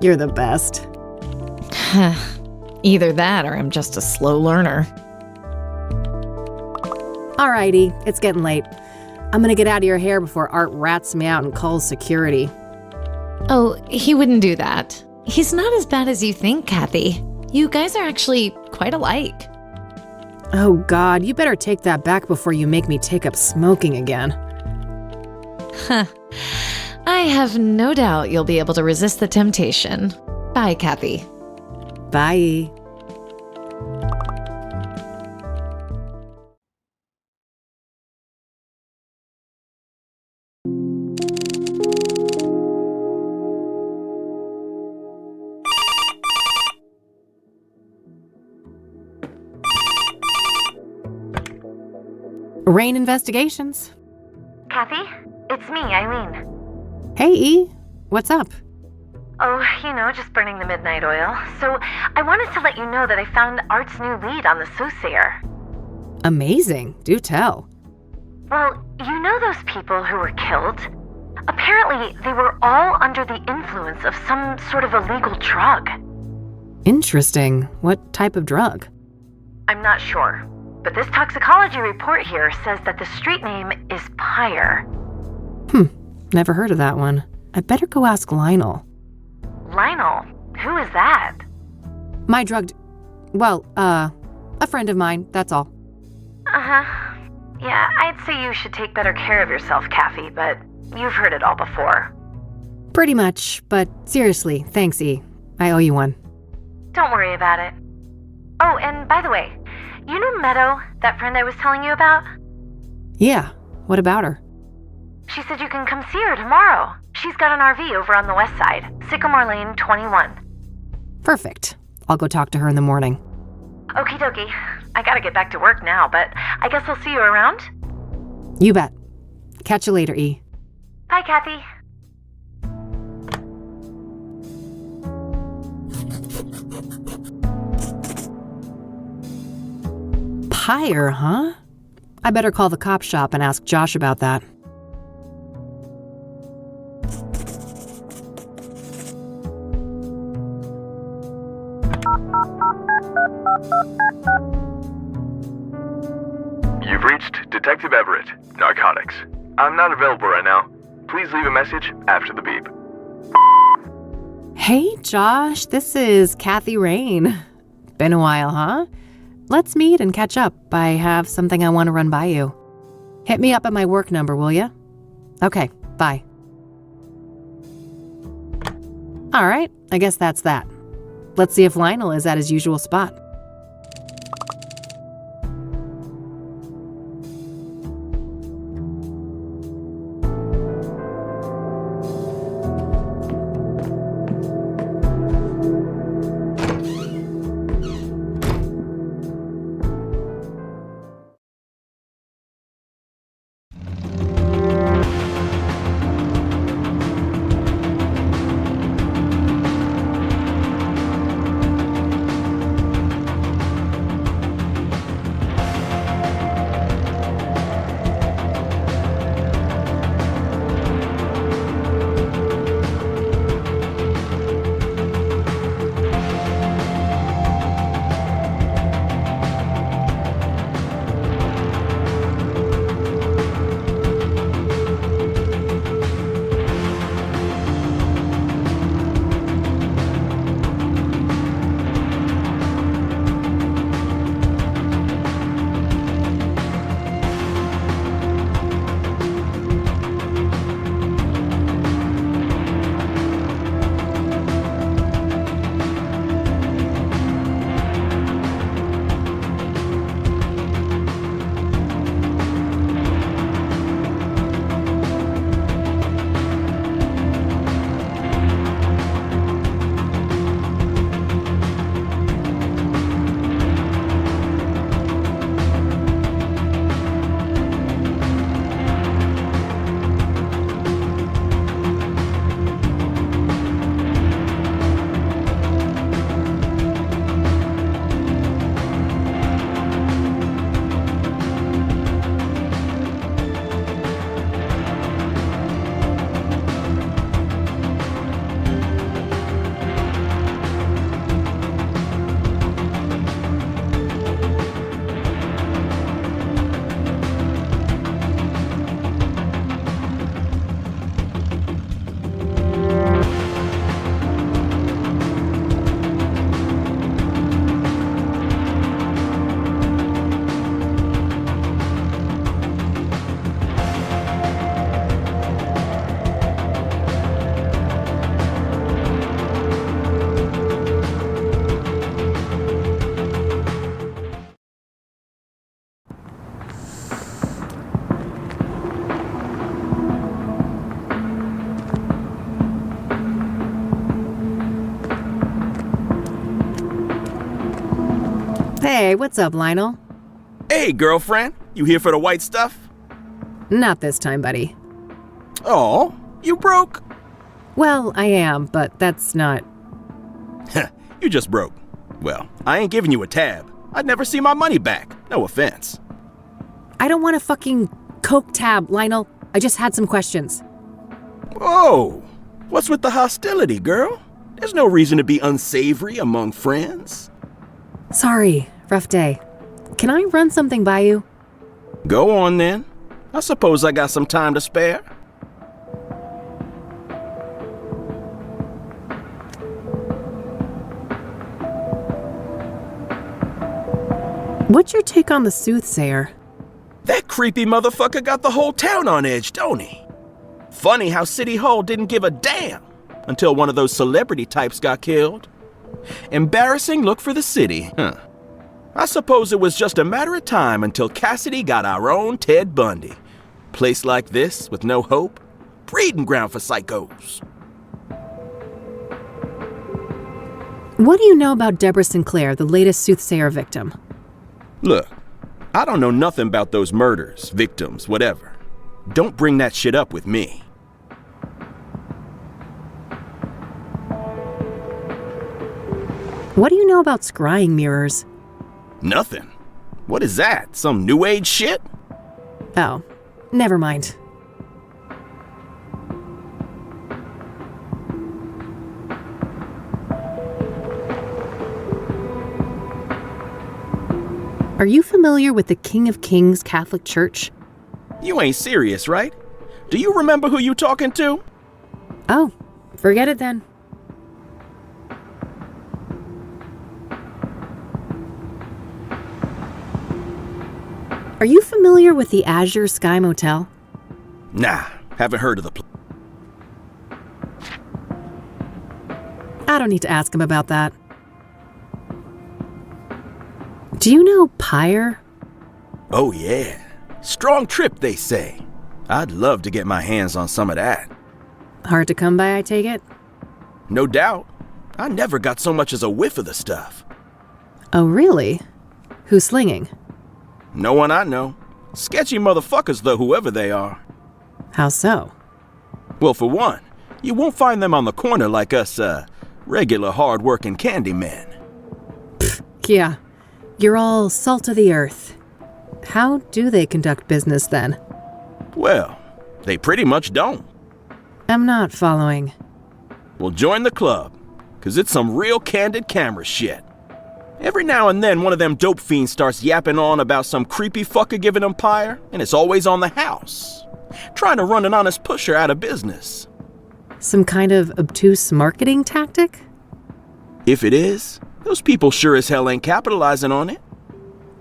You're the best. Either that or I'm just a slow learner. Alrighty, it's getting late. I'm gonna get out of your hair before Art rats me out and calls security. Oh, he wouldn't do that. He's not as bad as you think, Kathy. You guys are actually quite alike. Oh God, you better take that back before you make me take up smoking again. I have no doubt you'll be able to resist the temptation. Bye, Kathy. Bye. Rain Investigations. Kathy, it's me, Eileen. Hey, E. What's up? Oh, just burning the midnight oil. So, I wanted to let you know that I found Art's new lead on the Soothsayer. Amazing. Do tell. Well, you know those people who were killed? Apparently, they were all under the influence of some sort of illegal drug. Interesting. What type of drug? I'm not sure, but this toxicology report here says that the street name is Pyre. Never heard of that one. I better go ask Lionel. Lionel? Who is that? My drugged... Well, a friend of mine, that's all. Uh-huh. Yeah, I'd say you should take better care of yourself, Kathy, but you've heard it all before. Pretty much, but seriously, thanks, E. I owe you one. Don't worry about it. Oh, and by the way, you know Meadow, that friend I was telling you about? Yeah, what about her? She said you can come see her tomorrow. She's got an RV over on the west side, Sycamore Lane 21. Perfect. I'll go talk to her in the morning. Okie dokie. I gotta get back to work now, but I guess I'll see you around? You bet. Catch you later, E. Bye, Kathy. Pyre, huh? I better call the cop shop and ask Josh about that. You've reached Detective Everett, Narcotics. I'm not available right now. Please leave a message after the beep. Hey, Josh, this is Kathy Rain. Been a while, huh? Let's meet and catch up. I have something I want to run by you. Hit me up at my work number, will ya? Okay, bye. All right, I guess that's that. Let's see if Lionel is at his usual spot. Hey, what's up, Lionel? Hey, girlfriend. You here for the white stuff? Not this time, buddy. Oh, you broke? Well, I am, but that's not... You just broke. Well, I ain't giving you a tab. I'd never see my money back. No offense. I don't want a fucking Coke tab, Lionel. I just had some questions. Whoa. What's with the hostility, girl? There's no reason to be unsavory among friends. Sorry, rough day. Can I run something by you? Go on, then. I suppose I got some time to spare. What's your take on the Soothsayer? That creepy motherfucker got the whole town on edge, don't he? Funny how City Hall didn't give a damn until one of those celebrity types got killed. Embarrassing look for the city, huh? I suppose it was just a matter of time until Cassidy got our own Ted Bundy. Place like this with no hope, breeding ground for psychos. What do you know about Deborah Sinclair, the latest Soothsayer victim? Look, I don't know nothing about those murders, victims, whatever. Don't bring that shit up with me. What do you know about scrying mirrors? Nothing. What is that? Some new age shit? Oh, never mind. Are you familiar with the King of Kings Catholic Church? You ain't serious, right? Do you remember who you talking to? Oh, forget it then. Are you familiar with the Azure Sky Motel? Nah, haven't heard of the place. I don't need to ask him about that. Do you know Pyre? Oh yeah. Strong trip, they say. I'd love to get my hands on some of that. Hard to come by, I take it? No doubt. I never got so much as a whiff of the stuff. Oh, really? Who's slinging? No one I know. Sketchy motherfuckers, though, whoever they are. How so? Well, for one, you won't find them on the corner like us, regular hard-working candy men. Yeah, you're all salt of the earth. How do they conduct business then? Well, they pretty much don't. I'm not following. Well, join the club, 'cause it's some real candid camera shit. Every now and then, one of them dope fiends starts yapping on about some creepy fucker giving them Pyre, and it's always on the house. Trying to run an honest pusher out of business. Some kind of obtuse marketing tactic? If it is, those people sure as hell ain't capitalizing on it.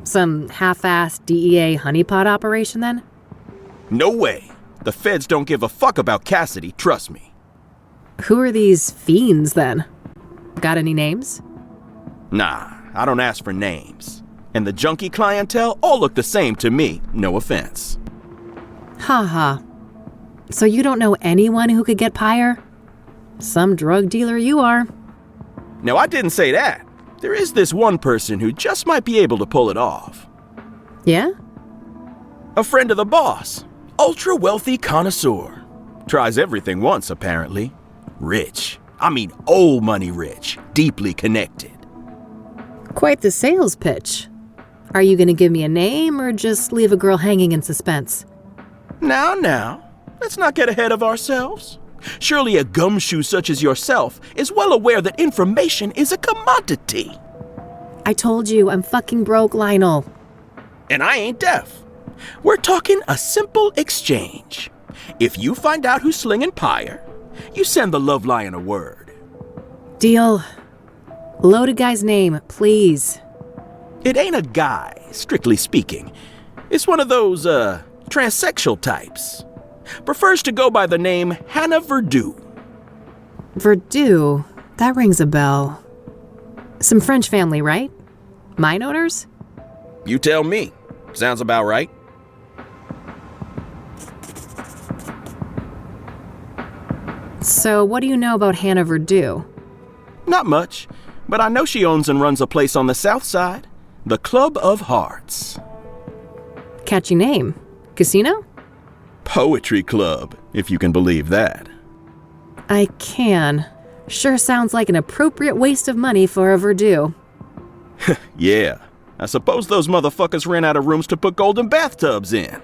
Some half-assed DEA honeypot operation then? No way. The feds don't give a fuck about Cassidy, trust me. Who are these fiends then? Got any names? Nah, I don't ask for names. And the junkie clientele all look the same to me, no offense. Ha. So you don't know anyone who could get Pyre? Some drug dealer you are. Now, I didn't say that. There is this one person who just might be able to pull it off. Yeah? A friend of the boss. Ultra wealthy connoisseur. Tries everything once, apparently. Rich. I mean old money rich. Deeply connected. Quite the sales pitch. Are you gonna give me a name or just leave a girl hanging in suspense? Now. Let's not get ahead of ourselves. Surely a gumshoe such as yourself is well aware that information is a commodity. I told you I'm fucking broke, Lionel. And I ain't deaf. We're talking a simple exchange. If you find out who's slinging Pyre, you send the love lion a word. Deal. Loaded guy's name, please. It ain't a guy, strictly speaking. It's one of those, transsexual types. Prefers to go by the name Hannah Verdu. Verdu? That rings a bell. Some French family, right? Mine owners? You tell me. Sounds about right. So what do you know about Hannah Verdu? Not much, but I know she owns and runs a place on the south side. The Club of Hearts. Catchy name. Casino? Poetry club, if you can believe that. I can. Sure sounds like an appropriate waste of money for a Verdu. Yeah, I suppose those motherfuckers ran out of rooms to put golden bathtubs in.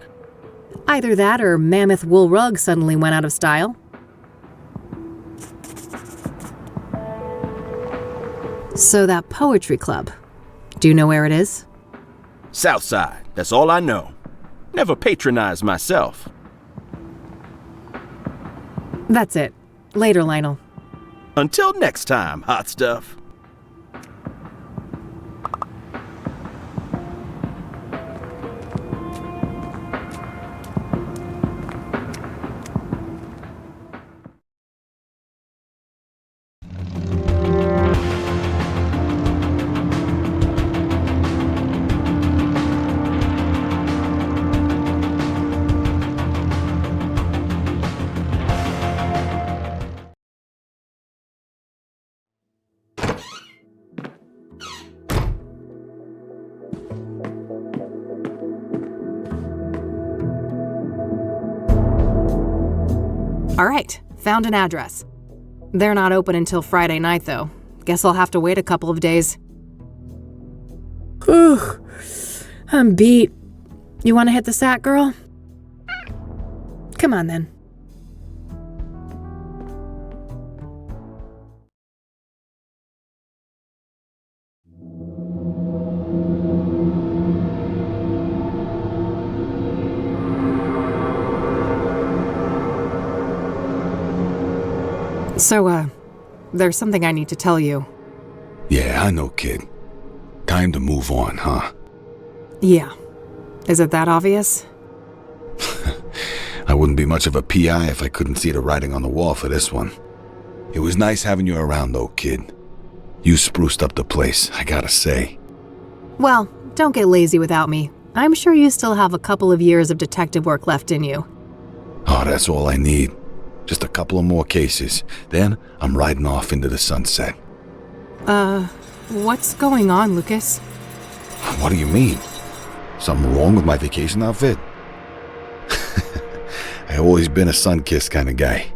Either that or mammoth wool rug suddenly went out of style. So that poetry club, do you know where it is? South side, that's all I know. Never patronized myself. That's it. Later, Lionel. Until next time, hot stuff. All right, found an address. They're not open until Friday night, though. Guess I'll have to wait a couple of days. Whew, I'm beat. You want to hit the sack, girl? Come on, then. So, there's something I need to tell you. Yeah, I know, kid. Time to move on, huh? Yeah. Is it that obvious? I wouldn't be much of a PI if I couldn't see the writing on the wall for this one. It was nice having you around, though, kid. You spruced up the place, I gotta say. Well, don't get lazy without me. I'm sure you still have a couple of years of detective work left in you. Oh, that's all I need. Just a couple of more cases. Then I'm riding off into the sunset. What's going on, Lucas? What do you mean? Something wrong with my vacation outfit? I've always been a sun-kissed kind of guy.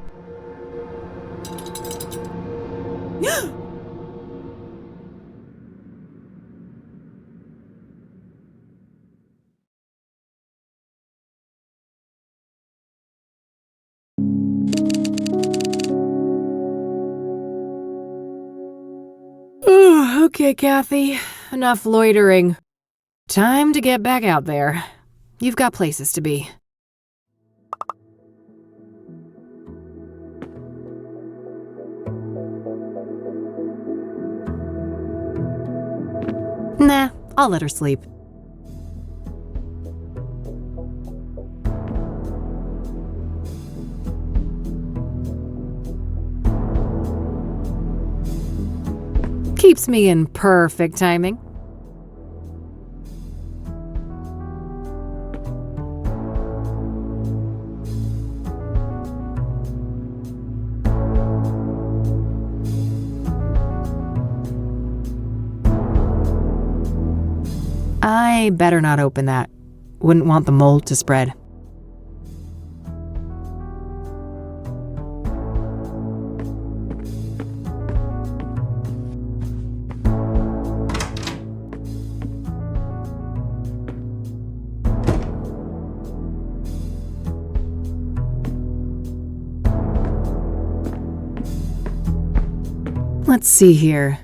Okay, Kathy. Enough loitering. Time to get back out there. You've got places to be. Nah, I'll let her sleep. Keeps me in perfect timing. I better not open that. Wouldn't want the mold to spread. Let's see here.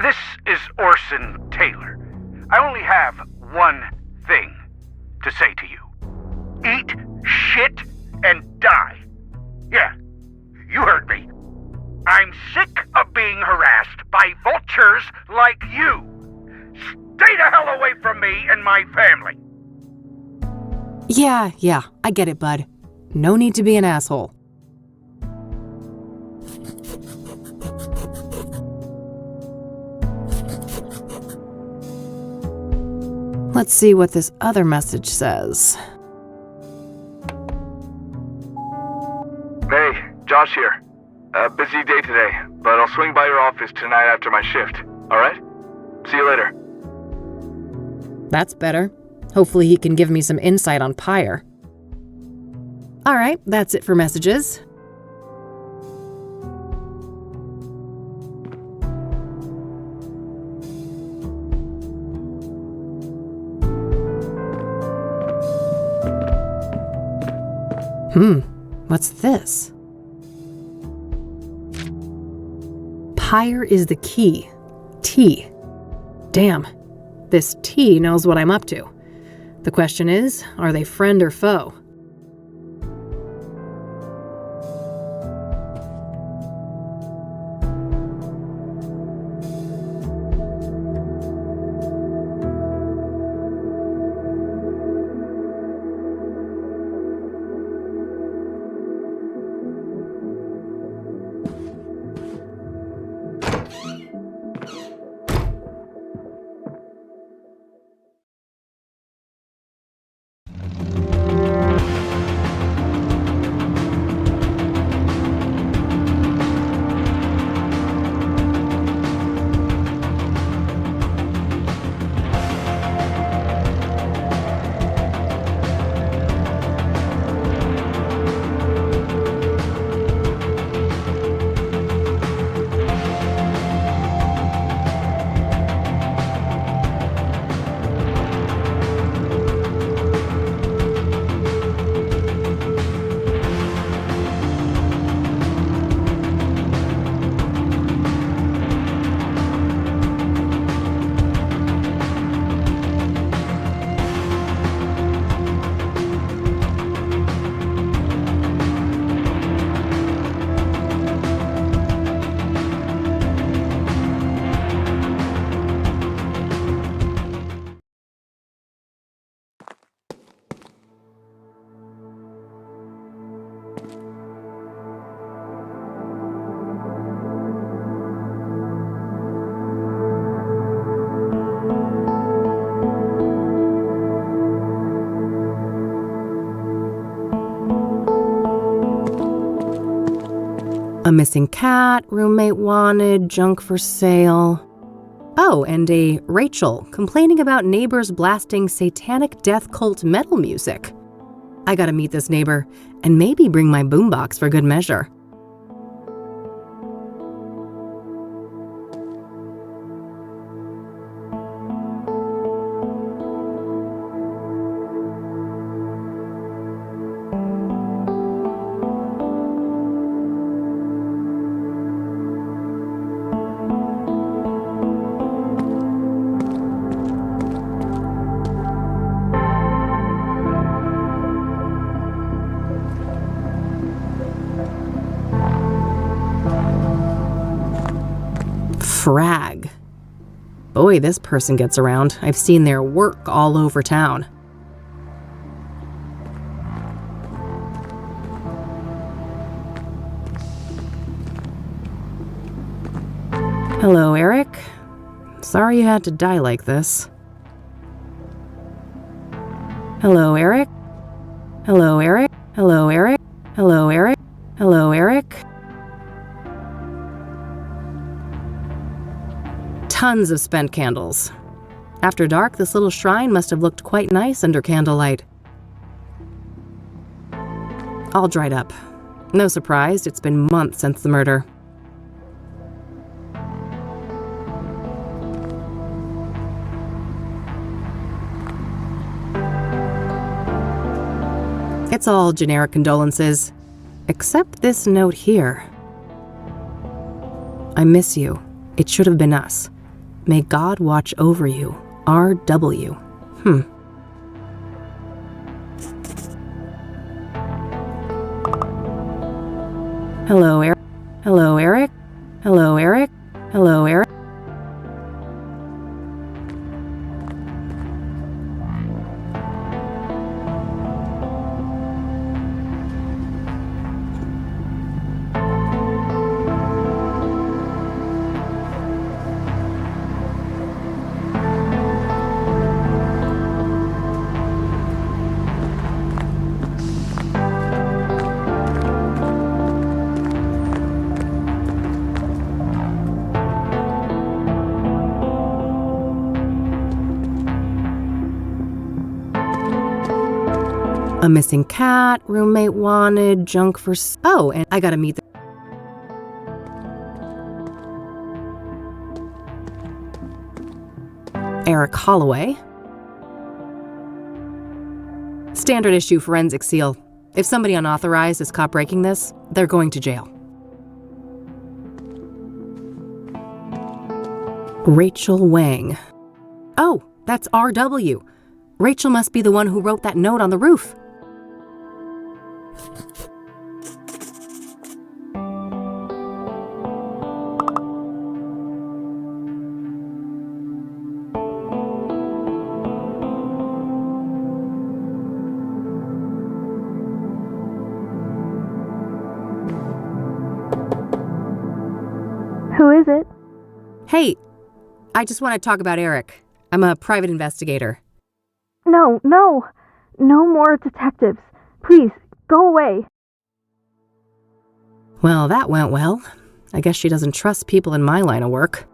This is Orson Taylor. I only have one thing to say to you. Eat shit and die. Yeah, you heard me. I'm sick of being harassed by vultures like you. Stay the hell away from me and my family. Yeah, I get it, bud. No need to be an asshole. Let's see what this other message says. Hey, Josh here. A busy day today, but I'll swing by your office tonight after my shift. Alright? See you later. That's better. Hopefully he can give me some insight on Pyre. Alright, that's it for messages. What's this? Pyre is the key. T. Damn. This T knows what I'm up to. The question is, are they friend or foe? A missing cat, roommate wanted, junk for sale. Oh, and a Rachel complaining about neighbors blasting satanic death cult metal music. I gotta meet this neighbor and maybe bring my boombox for good measure. Frag. Boy, this person gets around. I've seen their work all over town. Hello, Eric. Sorry you had to die like this. Hello, Eric. Hello, Eric. Hello, Eric. Hello, Eric. Hello, Eric. Tons of spent candles. After dark, this little shrine must have looked quite nice under candlelight. All dried up. No surprise, it's been months since the murder. It's all generic condolences, except this note here. I miss you. It should have been us. May God watch over you. R.W. Hello, Eric. Hello, Eric. Hello, Eric. Hello, Eric. A missing cat, roommate wanted, junk for... Oh, and I gotta meet the... Eric Holloway. Standard issue forensic seal. If somebody unauthorized is caught breaking this, they're going to jail. Rachel Wang. Oh, that's R.W. Rachel must be the one who wrote that note on the roof. Who is it? Hey, I just want to talk about Eric. I'm a private investigator. No more detectives. Please, go away. Well, that went well. I guess she doesn't trust people in my line of work.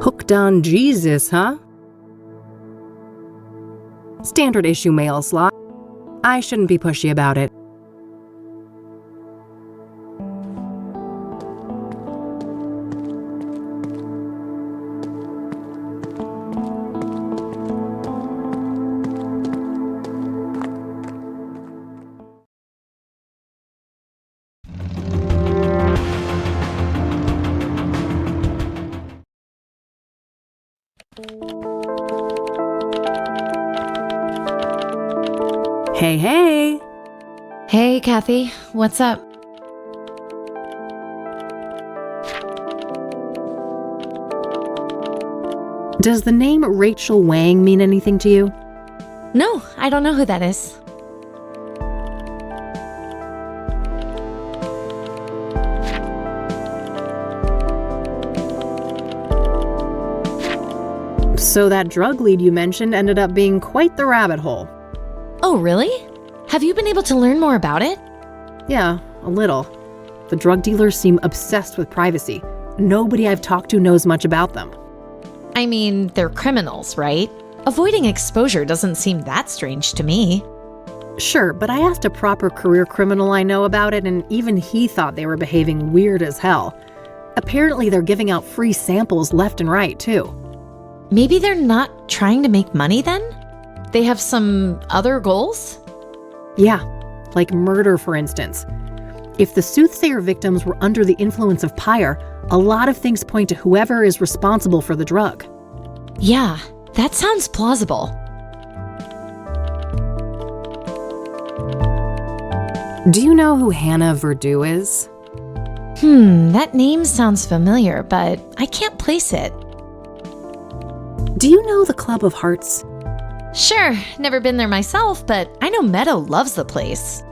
Hooked on Jesus, huh? Standard issue mail slot. I shouldn't be pushy about it. Hey. Hey, Kathy. What's up? Does the name Rachel Wang mean anything to you? No, I don't know who that is. So that drug lead you mentioned ended up being quite the rabbit hole. Oh, really? Have you been able to learn more about it? Yeah, a little. The drug dealers seem obsessed with privacy. Nobody I've talked to knows much about them. I mean, they're criminals, right? Avoiding exposure doesn't seem that strange to me. Sure, but I asked a proper career criminal I know about it, and even he thought they were behaving weird as hell. Apparently, they're giving out free samples left and right, too. Maybe they're not trying to make money then? They have some other goals? Yeah, like murder, for instance. If the Soothsayer victims were under the influence of Pyre, a lot of things point to whoever is responsible for the drug. Yeah, that sounds plausible. Do you know who Hannah Verdew is? That name sounds familiar, but I can't place it. Do you know the Club of Hearts? Sure, never been there myself, but I know Meadow loves the place.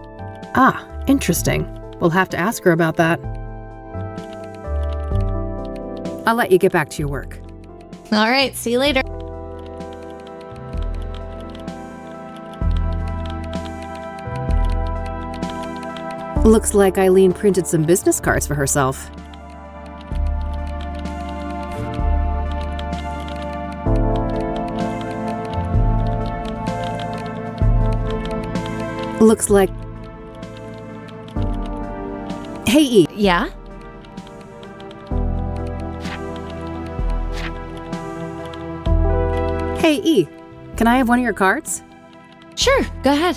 Ah, interesting. We'll have to ask her about that. I'll let you get back to your work. All right, see you later. Looks like Eileen printed some business cards for herself. Looks like... Hey, E. Yeah? Hey, E. Can I have one of your cards? Sure, go ahead.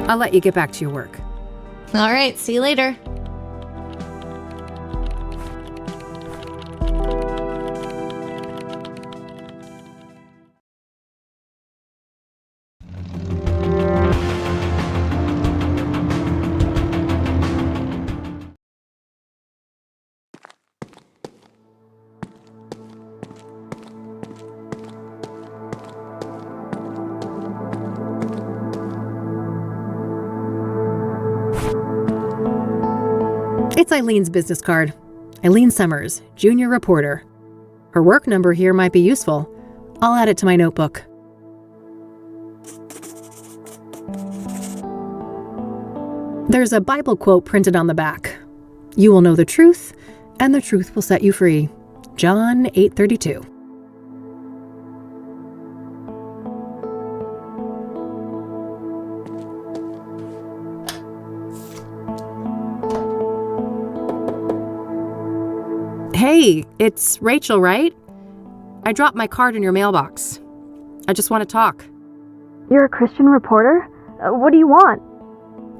I'll let you get back to your work. All right, see you later. It's Eileen's business card. Eileen Summers, junior reporter. Her work number here might be useful. I'll add it to my notebook. There's a Bible quote printed on the back. You will know the truth, and the truth will set you free. John 8:32. Hey, it's Rachel, right? I dropped my card in your mailbox. I just want to talk. You're a Christian reporter? What do you want?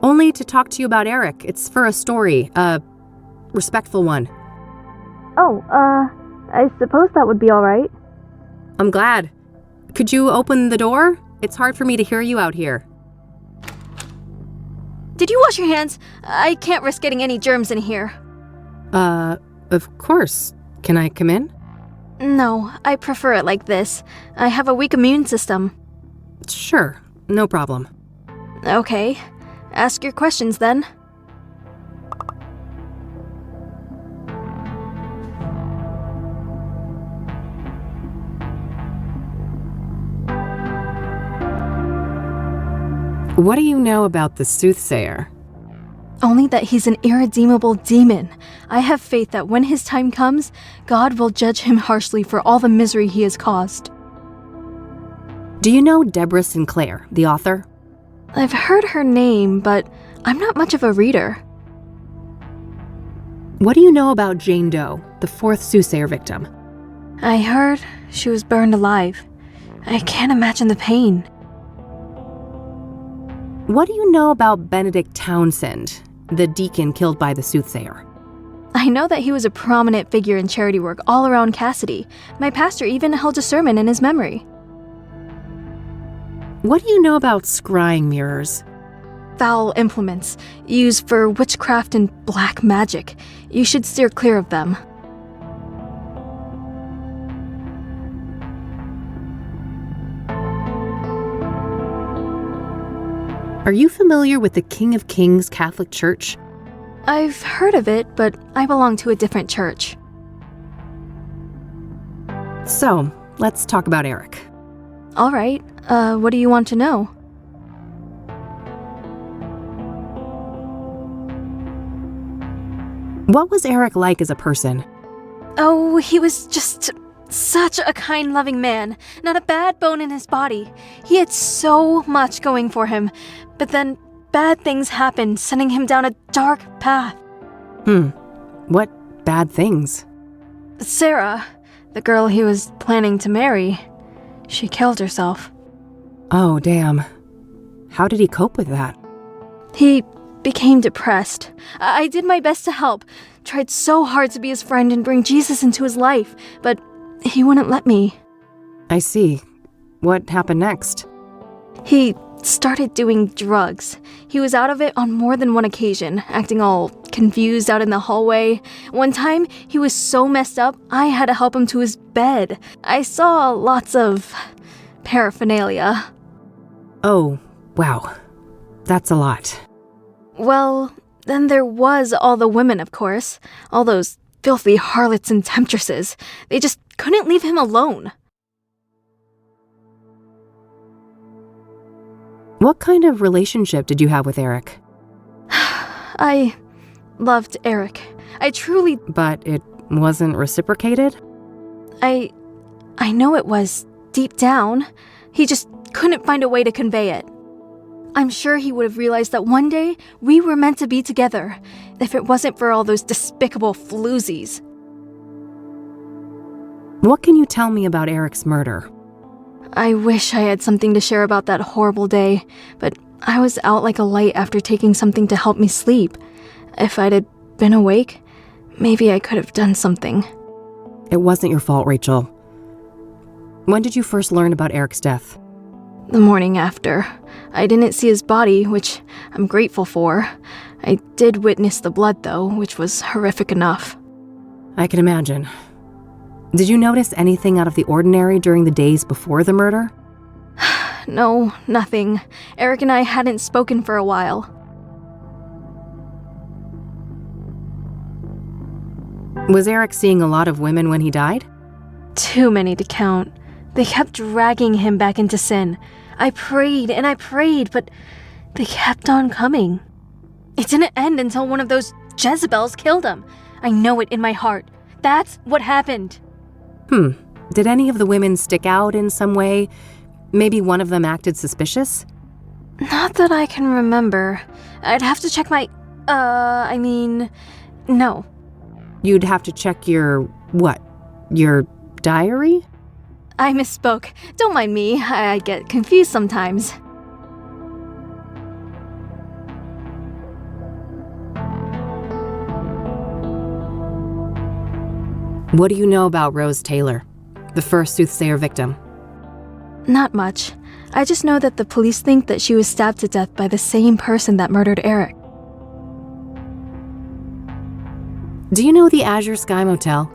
Only to talk to you about Eric. It's for a story, a respectful one. Oh, I suppose that would be all right. I'm glad. Could you open the door? It's hard for me to hear you out here. Did you wash your hands? I can't risk getting any germs in here. Of course. Can I come in? No, I prefer it like this. I have a weak immune system. Sure, no problem. Okay. Ask your questions then. What do you know about the Soothsayer? Only that he's an irredeemable demon. I have faith that when his time comes, God will judge him harshly for all the misery he has caused. Do you know Deborah Sinclair, the author? I've heard her name, but I'm not much of a reader. What do you know about Jane Doe, the fourth Soothsayer victim? I heard she was burned alive. I can't imagine the pain. What do you know about Benedict Townsend, the deacon killed by the Soothsayer? I know that he was a prominent figure in charity work all around Cassidy. My pastor even held a sermon in his memory. What do you know about scrying mirrors? Foul implements, used for witchcraft and black magic. You should steer clear of them. Are you familiar with the King of Kings Catholic Church? I've heard of it, but I belong to a different church. So, let's talk about Eric. All right, what do you want to know? What was Eric like as a person? Oh, he was just such a kind, loving man. Not a bad bone in his body. He had so much going for him. But then bad things happened, sending him down a dark path. What bad things? Sarah, the girl he was planning to marry, she killed herself. Oh, damn. How did he cope with that? He became depressed. I did my best to help. Tried so hard to be his friend and bring Jesus into his life, but he wouldn't let me. I see. What happened next? He started doing drugs. He was out of it on more than one occasion, acting all confused out in the hallway. One time, he was so messed up, I had to help him to his bed. I saw lots of paraphernalia. Oh, wow. That's a lot. Well, then there was all the women, of course. All those filthy harlots and temptresses. They just couldn't leave him alone. What kind of relationship did you have with Eric? I loved Eric. I truly... But it wasn't reciprocated? I know it was, deep down. He just couldn't find a way to convey it. I'm sure he would have realized that one day we were meant to be together, if it wasn't for all those despicable floozies. What can you tell me about Eric's murder? I wish I had something to share about that horrible day, but I was out like a light after taking something to help me sleep. If I'd had been awake, maybe I could have done something. It wasn't your fault, Rachel. When did you first learn about Eric's death? The morning after. I didn't see his body, which I'm grateful for. I did witness the blood, though, which was horrific enough. I can imagine. Did you notice anything out of the ordinary during the days before the murder? No, nothing. Eric and I hadn't spoken for a while. Was Eric seeing a lot of women when he died? Too many to count. They kept dragging him back into sin. I prayed and I prayed, but they kept on coming. It didn't end until one of those Jezebels killed him. I know it in my heart. That's what happened. Did any of the women stick out in some way? Maybe one of them acted suspicious? Not that I can remember. I'd have to check my... no. You'd have to check your... what? Your diary? I misspoke. Don't mind me. I get confused sometimes. What do you know about Rose Taylor, the first Soothsayer victim? Not much. I just know that the police think that she was stabbed to death by the same person that murdered Eric. Do you know the Azure Sky Motel?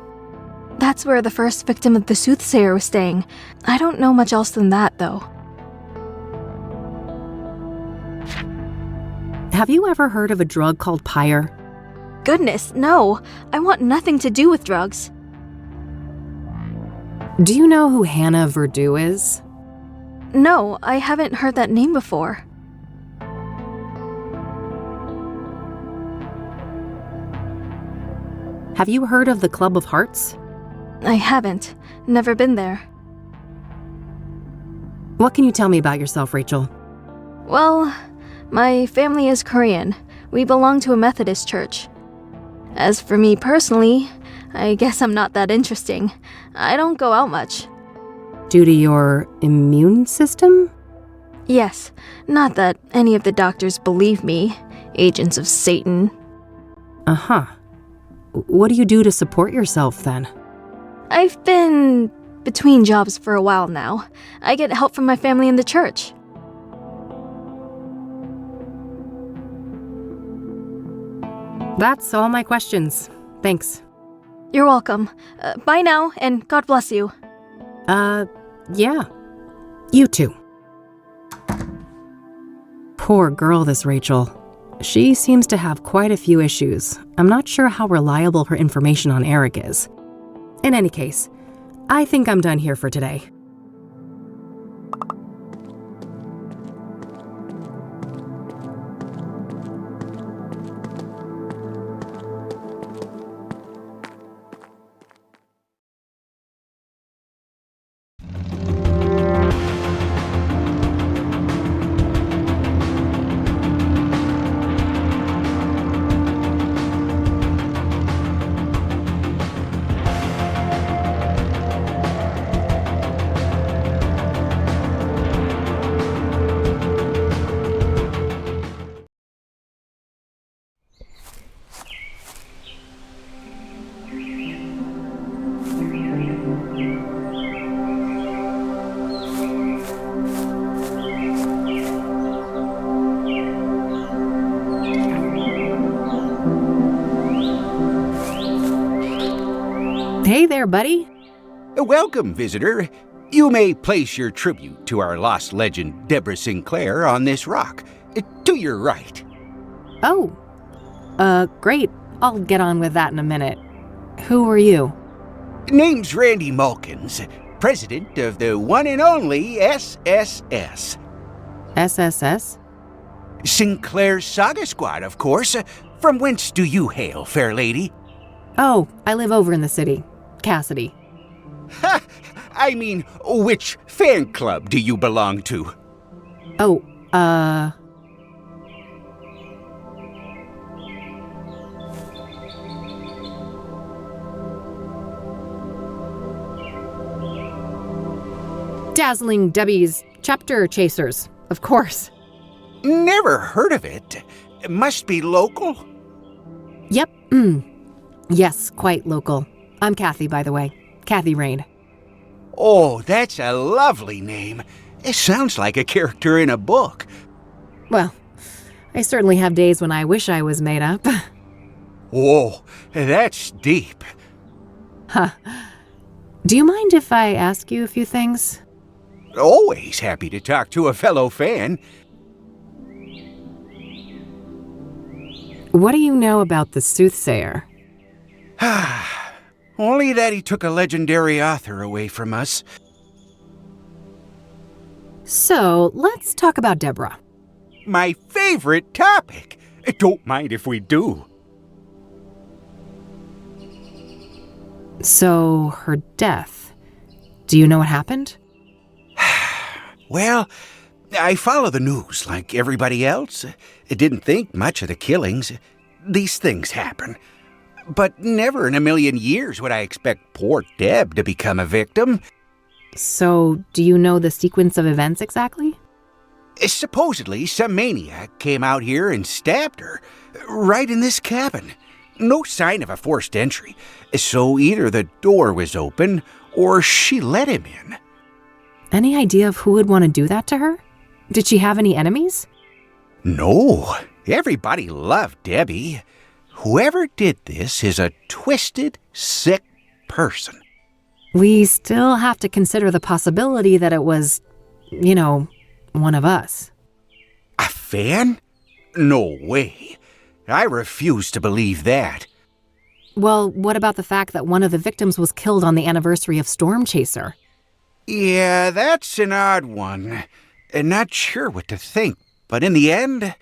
That's where the first victim of the Soothsayer was staying. I don't know much else than that, though. Have you ever heard of a drug called Pyre? Goodness, no. I want nothing to do with drugs. Do you know who Hannah Verdew is? No, I haven't heard that name before. Have you heard of the Club of Hearts? I haven't. Never been there. What can you tell me about yourself, Rachel? Well, my family is Korean. We belong to a Methodist church. As for me personally, I guess I'm not that interesting. I don't go out much. Due to your immune system? Yes, not that any of the doctors believe me. Agents of Satan. Uh-huh. What do you do to support yourself, then? I've been between jobs for a while now. I get help from my family in the church. That's all my questions. Thanks. You're welcome. Bye now, and God bless you. Yeah. You too. Poor girl, this Rachel. She seems to have quite a few issues. I'm not sure how reliable her information on Eric is. In any case, I think I'm done here for today. Hey there, buddy. Welcome, visitor. You may place your tribute to our lost legend, Deborah Sinclair, on this rock. To your right. Oh. Great. I'll get on with that in a minute. Who are you? Name's Randy Mulkins, president of the one and only SSS. SSS? Sinclair Saga Squad, of course. From whence do you hail, fair lady? Oh, I live over in the city. Cassidy. Ha! I mean, which fan club do you belong to? Oh, Dazzling Debbie's Chapter Chasers, of course. Never heard of it. Must be local? Yep. Yes, quite local. I'm Kathy, by the way. Kathy Rain. Oh, that's a lovely name. It sounds like a character in a book. Well, I certainly have days when I wish I was made up. Whoa, that's deep. Huh. Do you mind if I ask you a few things? Always happy to talk to a fellow fan. What do you know about the Soothsayer? Only that he took a legendary author away from us. So, let's talk about Deborah. My favorite topic. Don't mind if we do. So, her death. Do you know what happened? Well, I follow the news like everybody else. I didn't think much of the killings. These things happen. But never in a million years would I expect poor Deb to become a victim. So, do you know the sequence of events exactly? Supposedly, some maniac came out here and stabbed her, right in this cabin. No sign of a forced entry, so either the door was open or she let him in. Any idea of who would want to do that to her? Did she have any enemies? No, everybody loved Debbie. Whoever did this is a twisted, sick person. We still have to consider the possibility that it was, one of us. A fan? No way. I refuse to believe that. Well, what about the fact that one of the victims was killed on the anniversary of Storm Chaser? Yeah, that's an odd one. Not sure what to think, but in the end,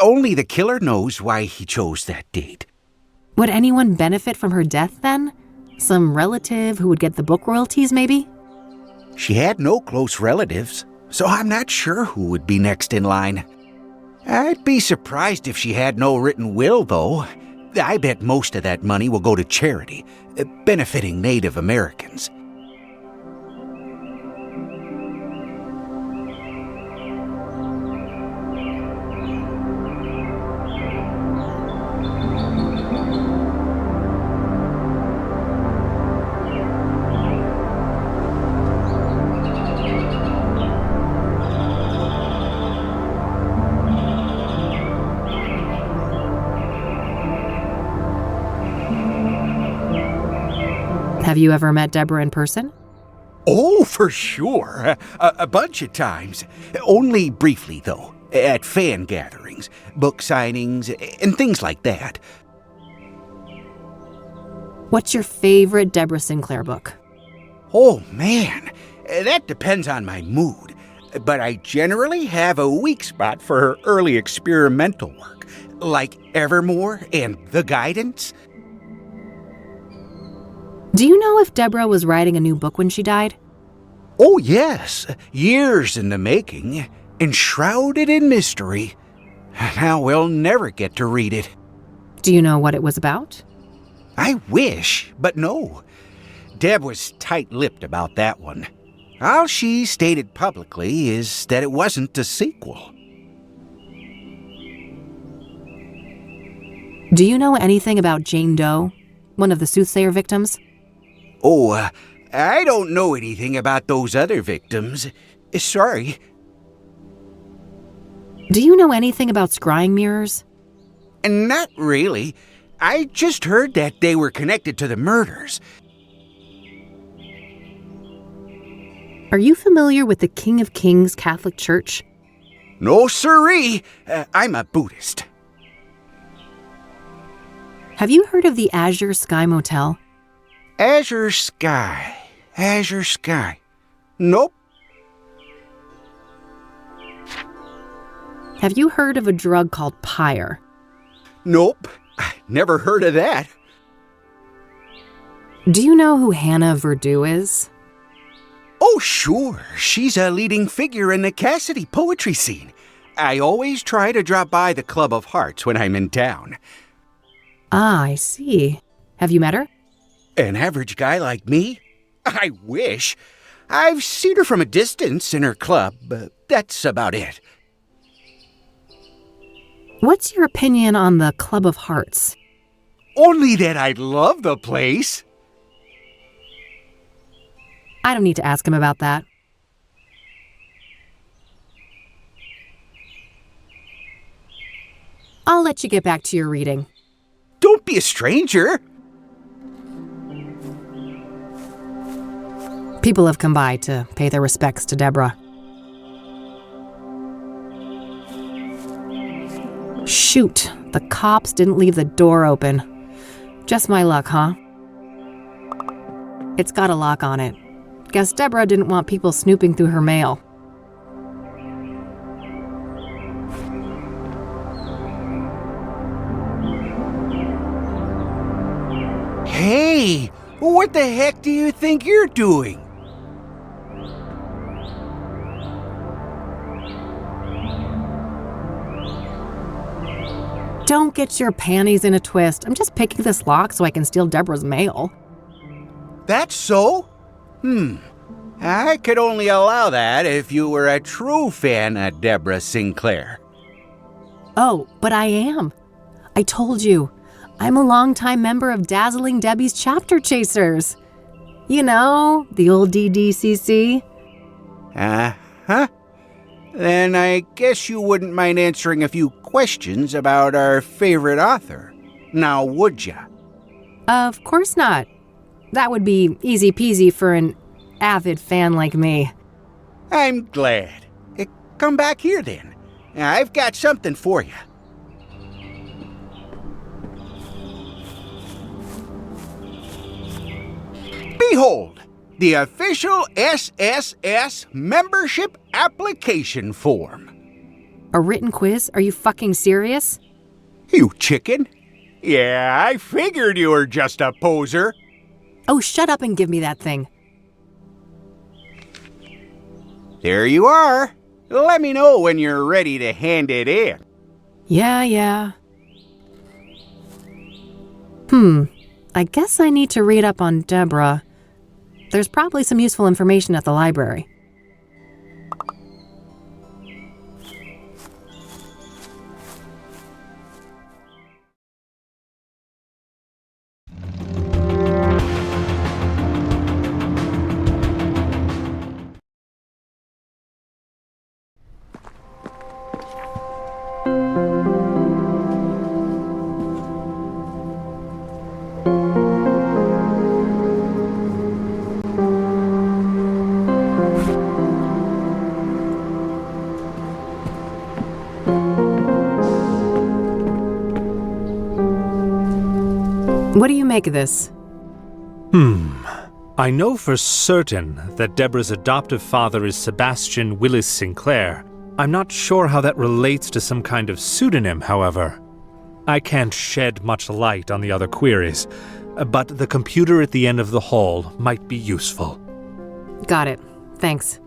only the killer knows why he chose that date. Would anyone benefit from her death then? Some relative who would get the book royalties, maybe? She had no close relatives, so I'm not sure who would be next in line. I'd be surprised if she had no written will, though. I bet most of that money will go to charity, benefiting Native Americans. Have you ever met Deborah in person? Oh, for sure. A bunch of times. Only briefly, though. at fan gatherings, book signings, and things like that. What's your favorite Deborah Sinclair book? Oh, man, that depends on my mood. But I generally have a weak spot for her early experimental work, like Evermore and The Guidance. Do you know if Deborah was writing a new book when she died? Oh, yes, years in the making, enshrouded in mystery. Now we'll never get to read it. Do you know what it was about? I wish, but no. Deb was tight-lipped about that one. All she stated publicly is that it wasn't a sequel. Do you know anything about Jane Doe, one of the Soothsayer victims? Oh, I don't know anything about those other victims. Sorry. Do you know anything about scrying mirrors? Not really. I just heard that they were connected to the murders. Are you familiar with the King of Kings Catholic Church? No siree. I'm a Buddhist. Have you heard of the Azure Sky Motel? Azure Sky. Azure Sky. Nope. Have you heard of a drug called Pyre? Nope. Never heard of that. Do you know who Hannah Verdew is? Oh, sure. She's a leading figure in the Cassidy poetry scene. I always try to drop by the Club of Hearts when I'm in town. Ah, I see. Have you met her? An average guy like me? I wish. I've seen her from a distance in her club, but that's about it. What's your opinion on the Club of Hearts? Only that I love the place. I don't need to ask him about that. I'll let you get back to your reading. Don't be a stranger. People have come by to pay their respects to Deborah. Shoot, the cops didn't leave the door open. Just my luck, huh? It's got a lock on it. Guess Deborah didn't want people snooping through her mail. Hey, what the heck do you think you're doing? Don't get your panties in a twist. I'm just picking this lock so I can steal Deborah's mail. That's so? I could only allow that if you were a true fan of Deborah Sinclair. Oh, but I am. I told you. I'm a longtime member of Dazzling Debbie's Chapter Chasers. You know, the old DDCC. Uh-huh. Then I guess you wouldn't mind answering a few questions about our favorite author. Now, would ya? Of course not. That would be easy peasy for an avid fan like me. I'm glad. Come back here then. I've got something for you. Behold, the official SSS membership application form. A written quiz? Are you fucking serious? You chicken? Yeah, I figured you were just a poser. Oh, shut up and give me that thing. There you are. Let me know when you're ready to hand it in. Yeah. I guess I need to read up on Deborah. There's probably some useful information at the library. What do you make of this? I know for certain that Deborah's adoptive father is Sebastian Willis Sinclair. I'm not sure how that relates to some kind of pseudonym, however. I can't shed much light on the other queries, but the computer at the end of the hall might be useful. Got it. Thanks.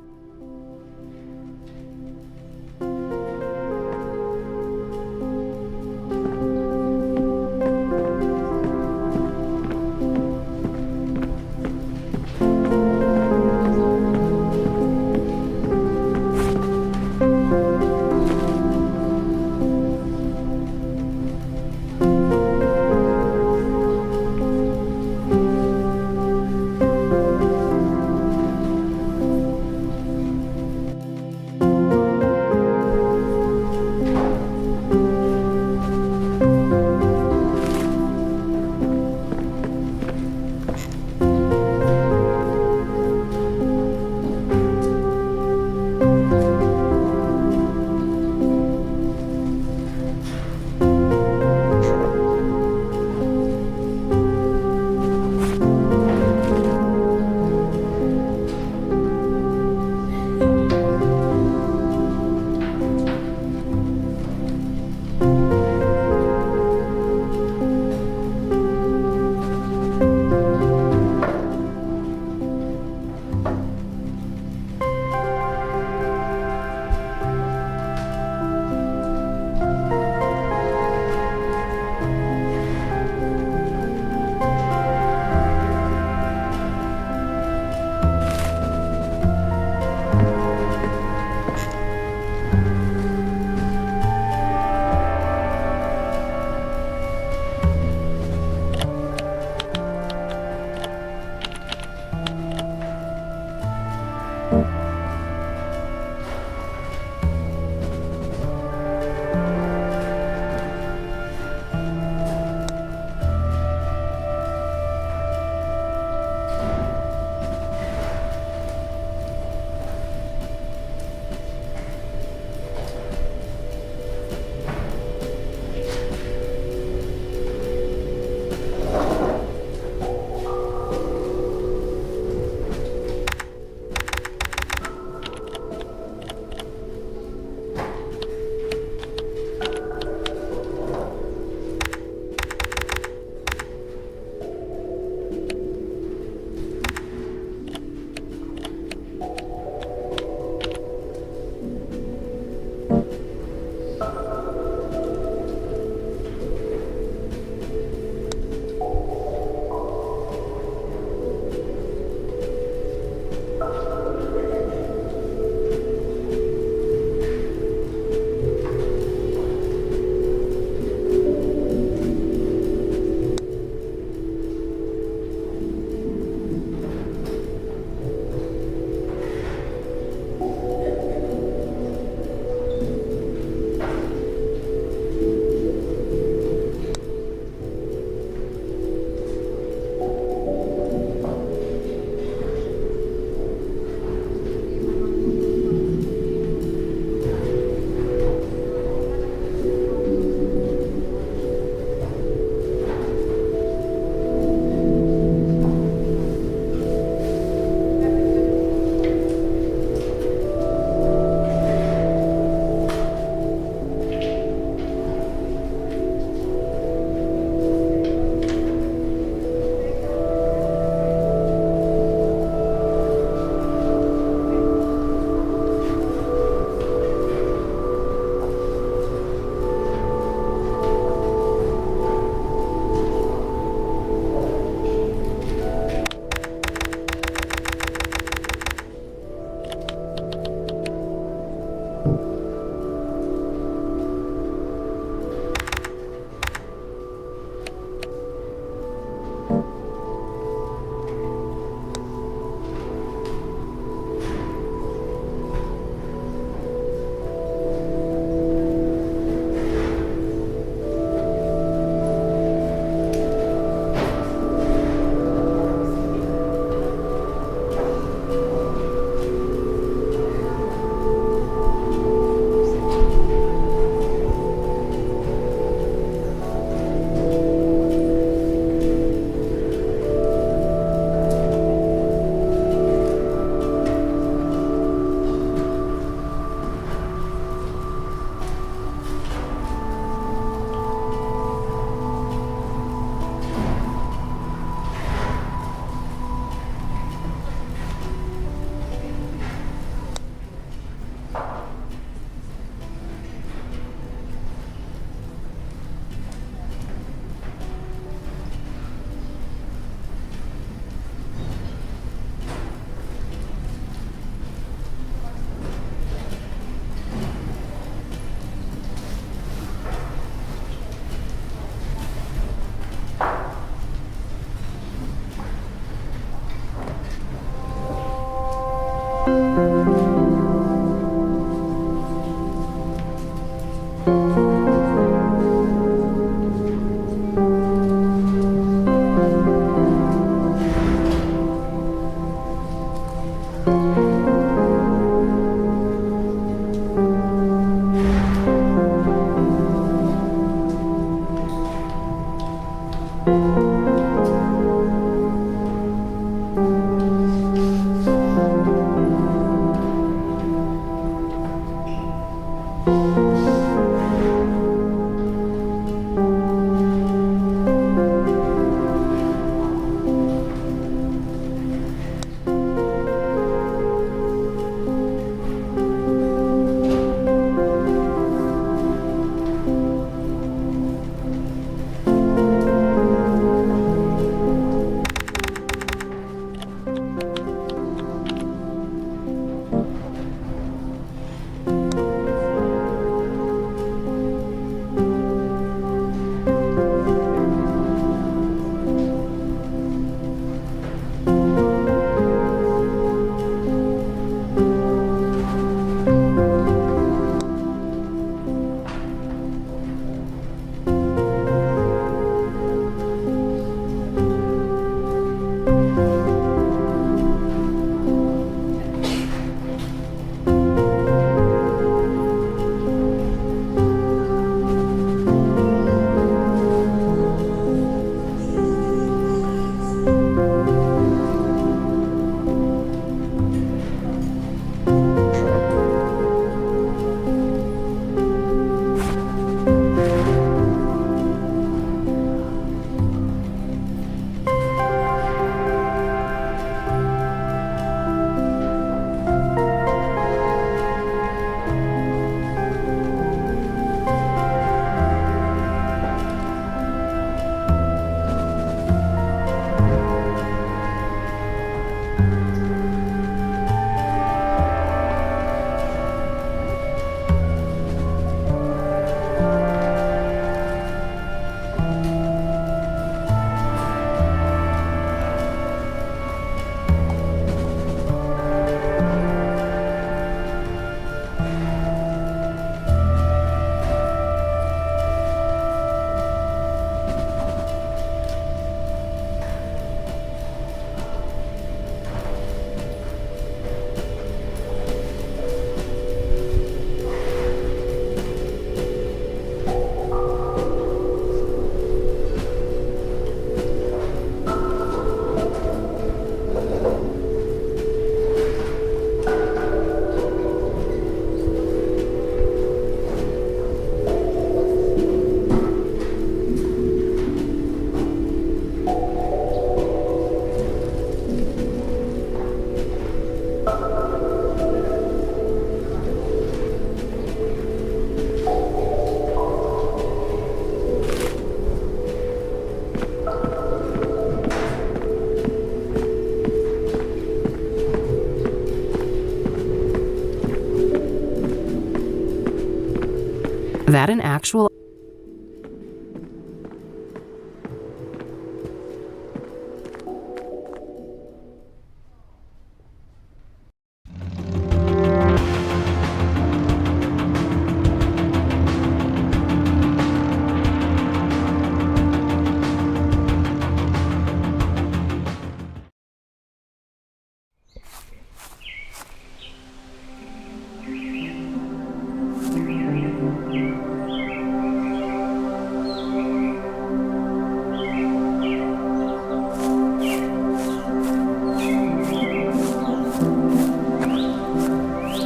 That an actual...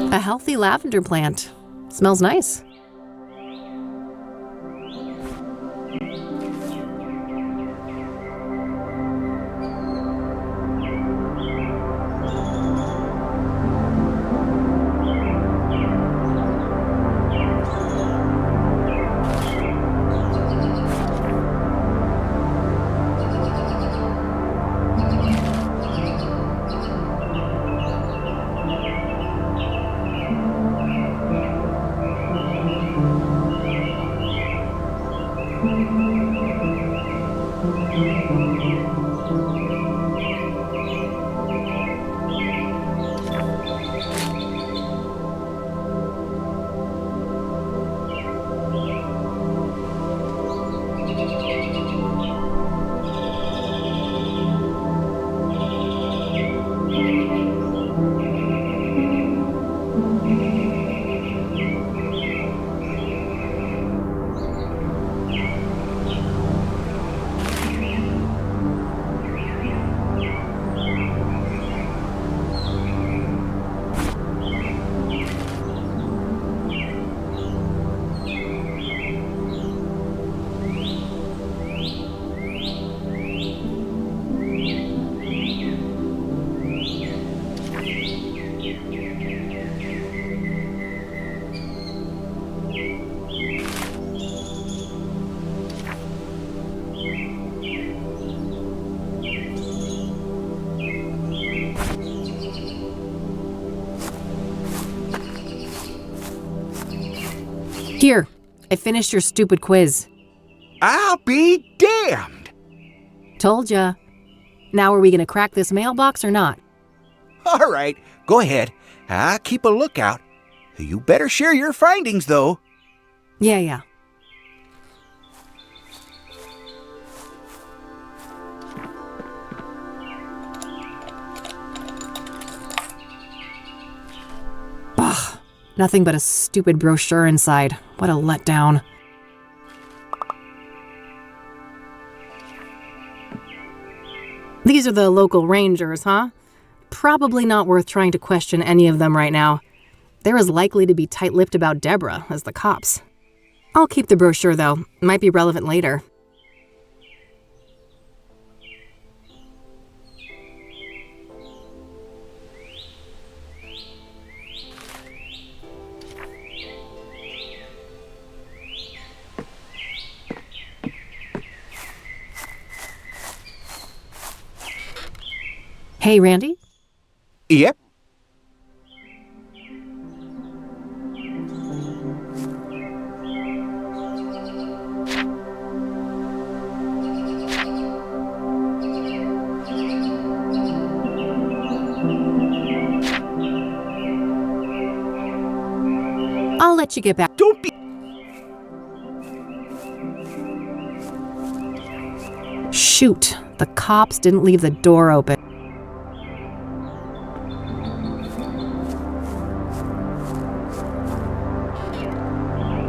A healthy lavender plant. Smells nice. Here, I finished your stupid quiz. I'll be damned! Told ya. Now are we gonna crack this mailbox or not? All right, go ahead. I'll keep a lookout. You better share your findings, though. Yeah. Ugh, nothing but a stupid brochure inside. What a letdown. These are the local rangers, huh? Probably not worth trying to question any of them right now. They're as likely to be tight-lipped about Deborah as the cops. I'll keep the brochure, though. Might be relevant later. Hey, Randy? Yep. I'll let you get back. Don't be... Shoot, the cops didn't leave the door open.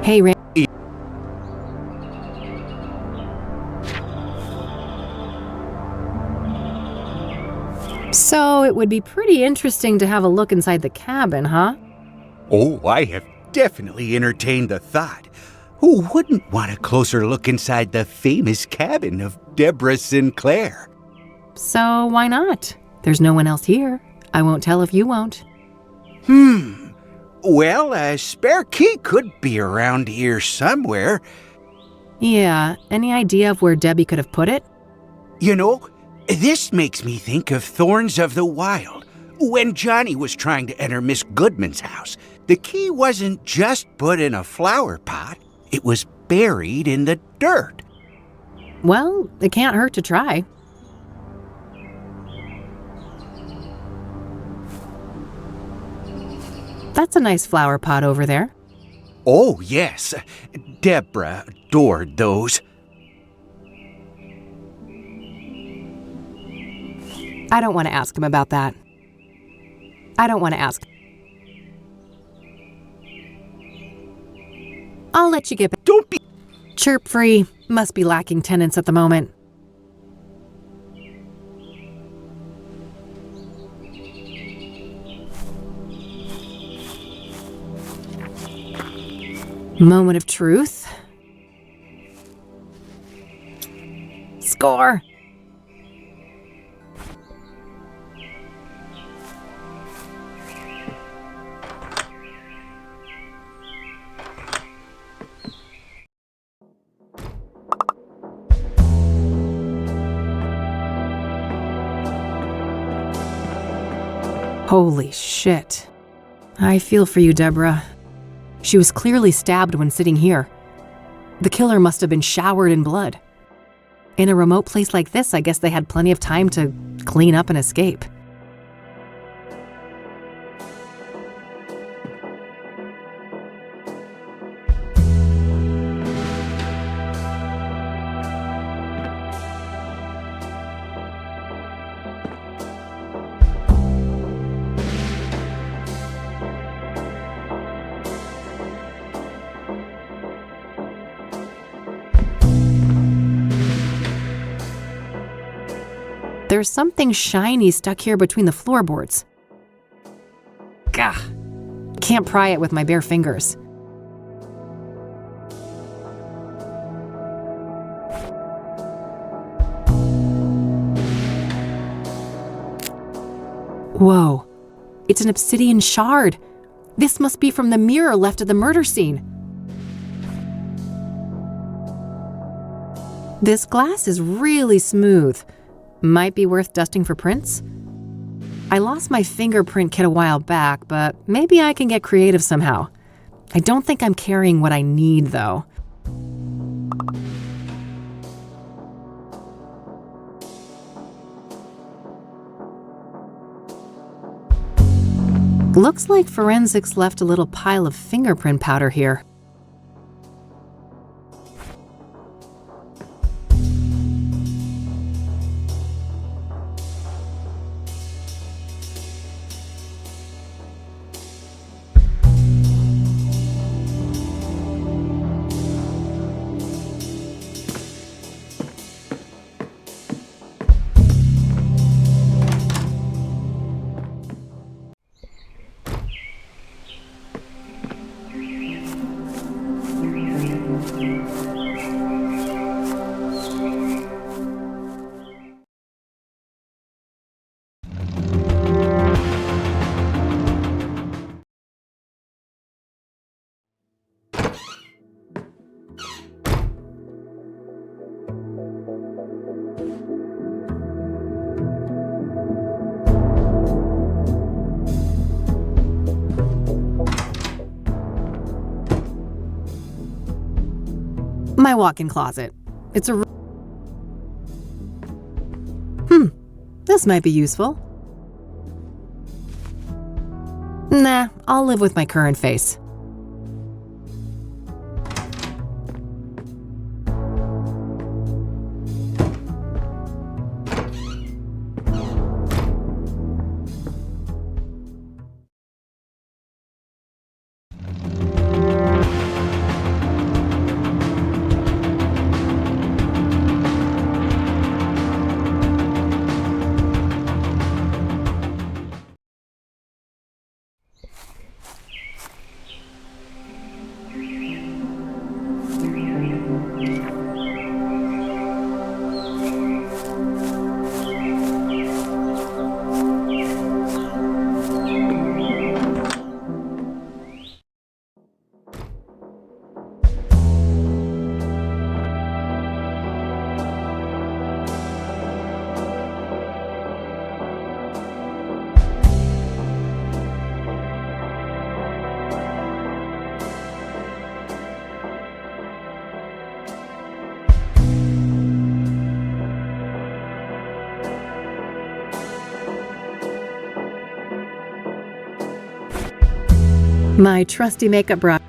Hey, Randy. So it would be pretty interesting to have a look inside the cabin, huh? Oh, I have definitely entertained the thought. Who wouldn't want a closer look inside the famous cabin of Deborah Sinclair? So why not? There's no one else here. I won't tell if you won't. Well, a spare key could be around here somewhere. Yeah, any idea of where Debbie could have put it? You know, this makes me think of Thorns of the Wild. When Johnny was trying to enter Miss Goodman's house, the key wasn't just put in a flower pot. It was buried in the dirt. Well, it can't hurt to try. That's a nice flower pot over there. Oh, yes. Deborah adored those. I don't want to ask him about that. I don't want to ask. I'll let you get back. Don't be... Chirp free. Must be lacking tenants at the moment. Moment of truth. Score! Holy shit. I feel for you, Deborah. She was clearly stabbed when sitting here. The killer must have been showered in blood. In a remote place like this, I guess they had plenty of time to clean up and escape. There's something shiny stuck here between the floorboards. Gah! Can't pry it with my bare fingers. Whoa! It's an obsidian shard. This must be from the mirror left at the murder scene. This glass is really smooth. Might be worth dusting for prints? I lost my fingerprint kit a while back, but maybe I can get creative somehow. I don't think I'm carrying what I need, though. Looks like forensics left a little pile of fingerprint powder here. My walk-in closet. It's a... This might be useful. Nah, I'll live with my current face. My trusty makeup brush.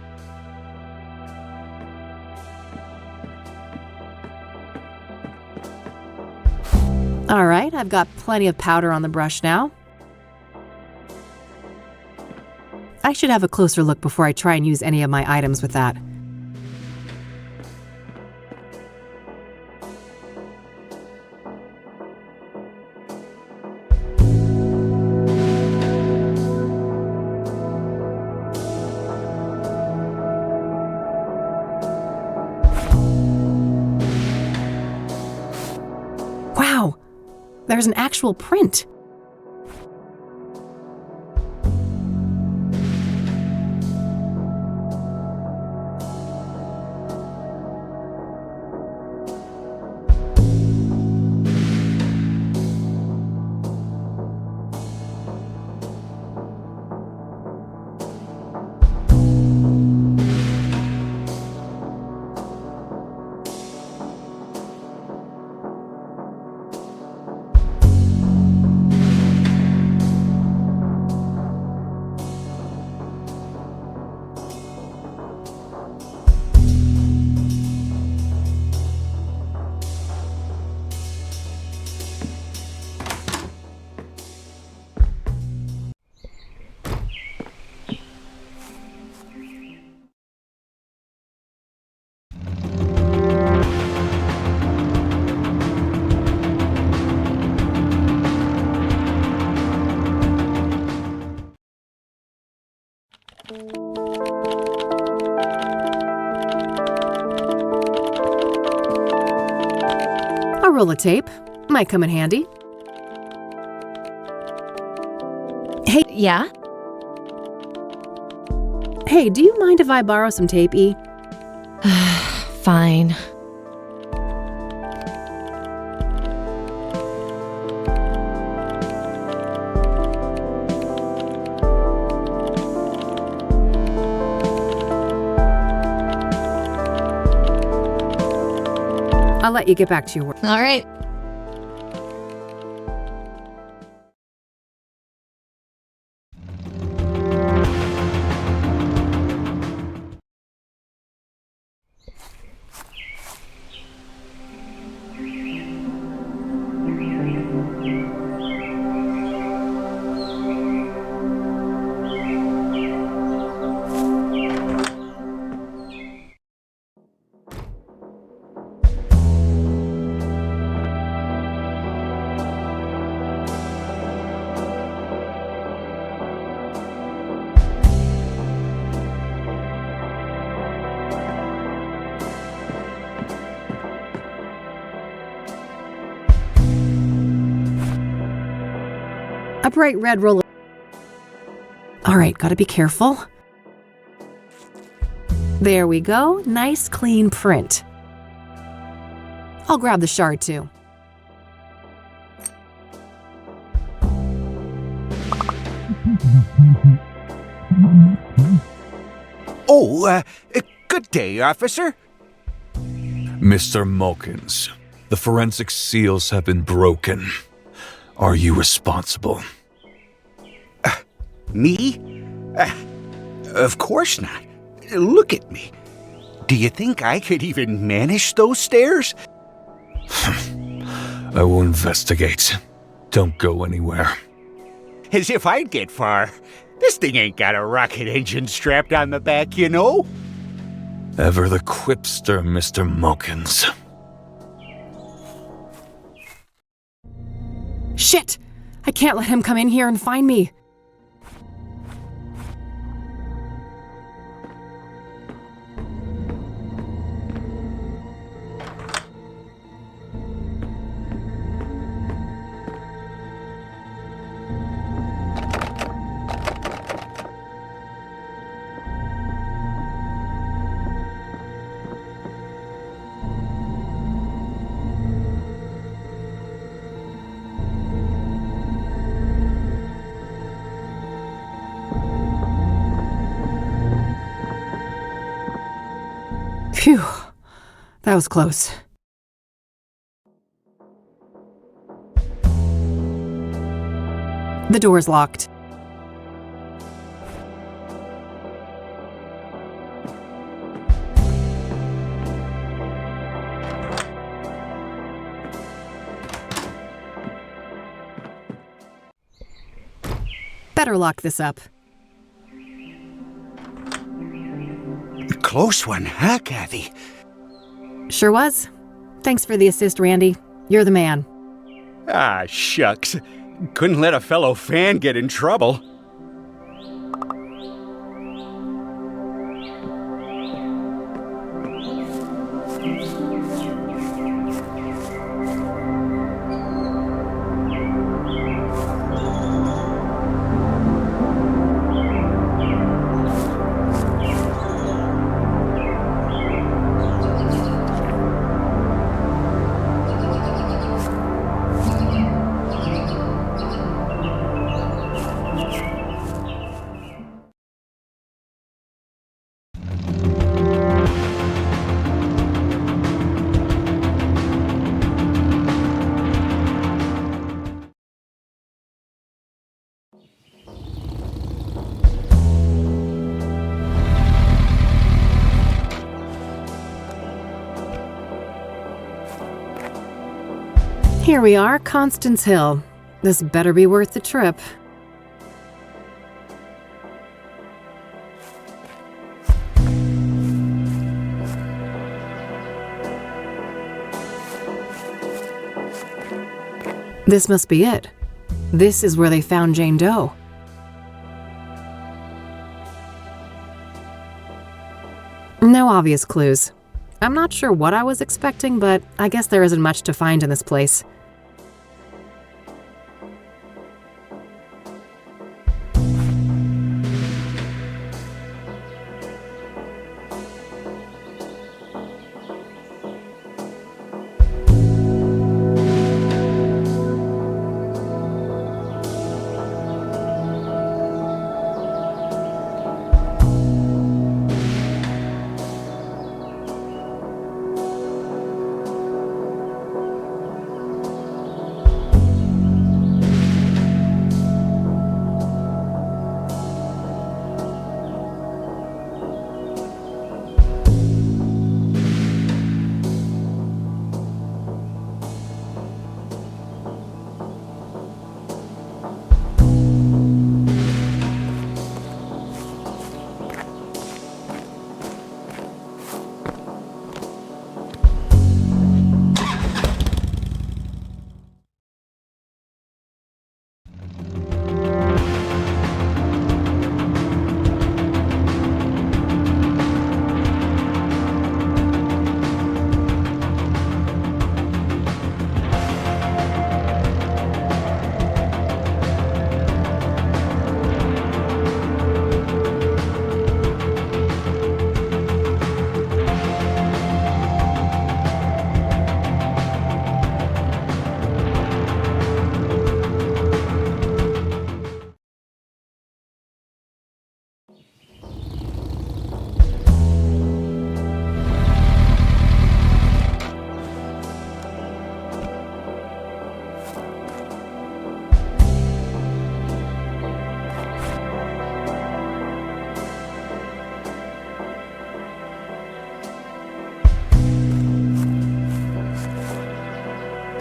All right, I've got plenty of powder on the brush now. I should have a closer look before I try and use any of my items with that. Wow, there's an actual print. A roll of tape might come in handy. Hey, Yeah? Hey, do you mind if I borrow some tape, E? Fine. I'll let you get back to your work. All right. A bright red roller. All right, gotta be careful. There we go. Nice, clean print. I'll grab the shard too. Oh, good day, officer. Mr. Mulkins, the forensic seals have been broken. Are you responsible? Me? Of course not. Look at me. Do you think I could even manage those stairs? I will investigate. Don't go anywhere. As if I'd get far. This thing ain't got a rocket engine strapped on the back, you know? Ever the quipster, Mr. Mulkins. Shit! I can't let him come in here and find me. Phew, that was close. The door's locked. Better lock this up. Close one, huh, Kathy? Sure was. Thanks for the assist, Randy. You're the man. Ah, shucks. Couldn't let a fellow fan get in trouble. Here we are, Constance Hill. This better be worth the trip. This must be it. This is where they found Jane Doe. No obvious clues. I'm not sure what I was expecting, but I guess there isn't much to find in this place.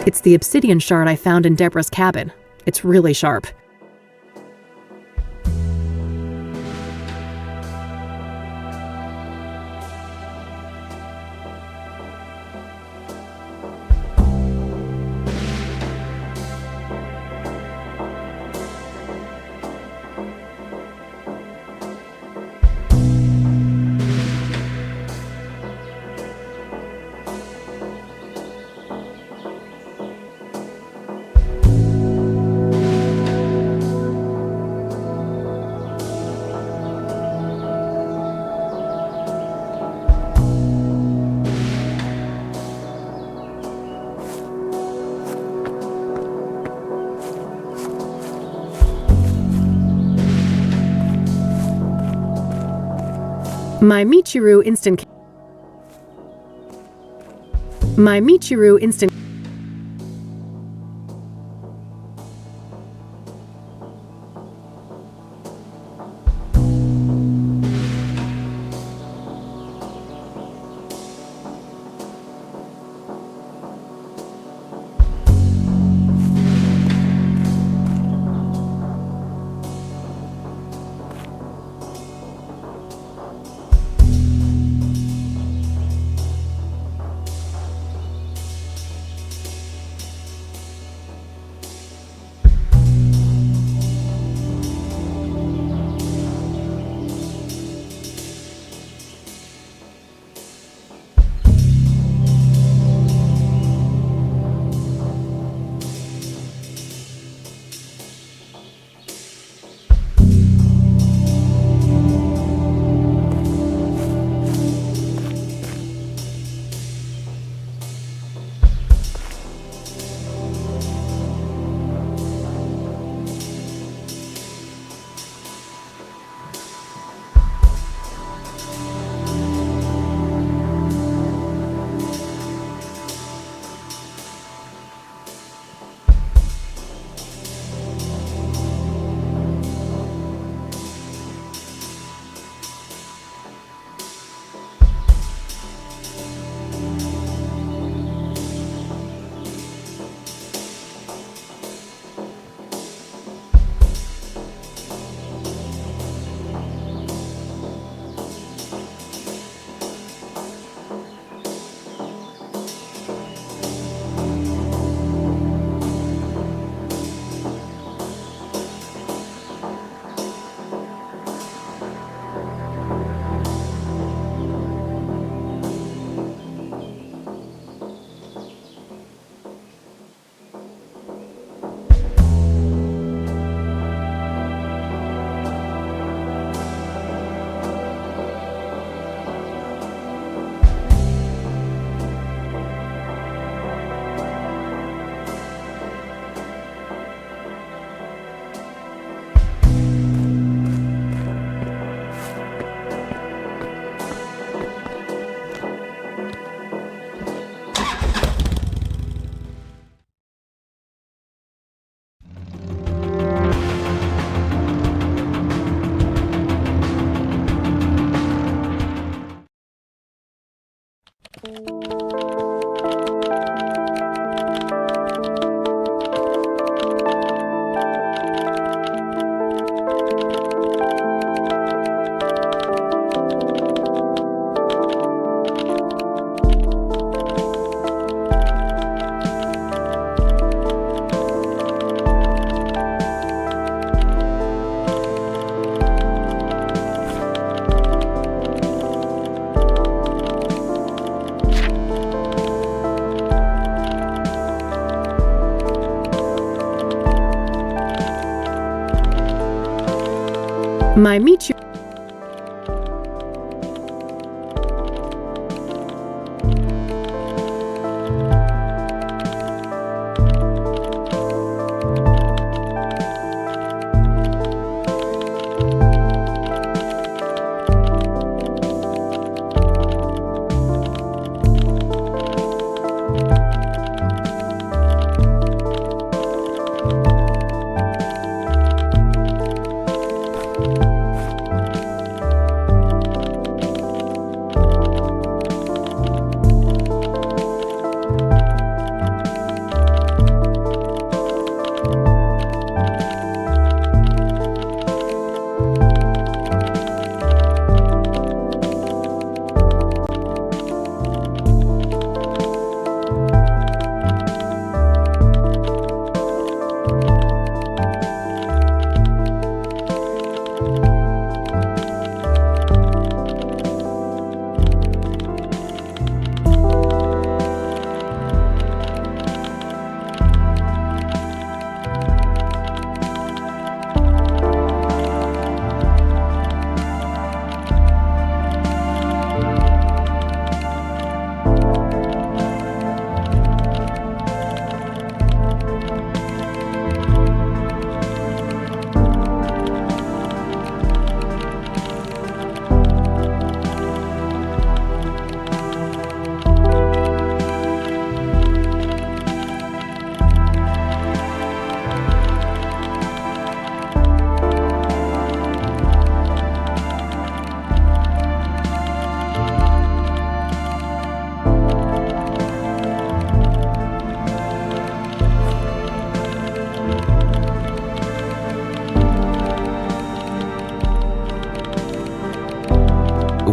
It's the obsidian shard I found in Deborah's cabin. It's really sharp. My Michiru instant. My Michiru.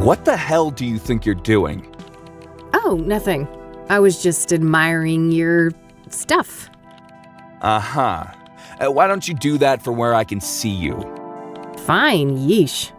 What the hell do you think you're doing? Oh, nothing. I was just admiring your stuff. Uh-huh. Why don't you do that from where I can see you? Fine, yeesh.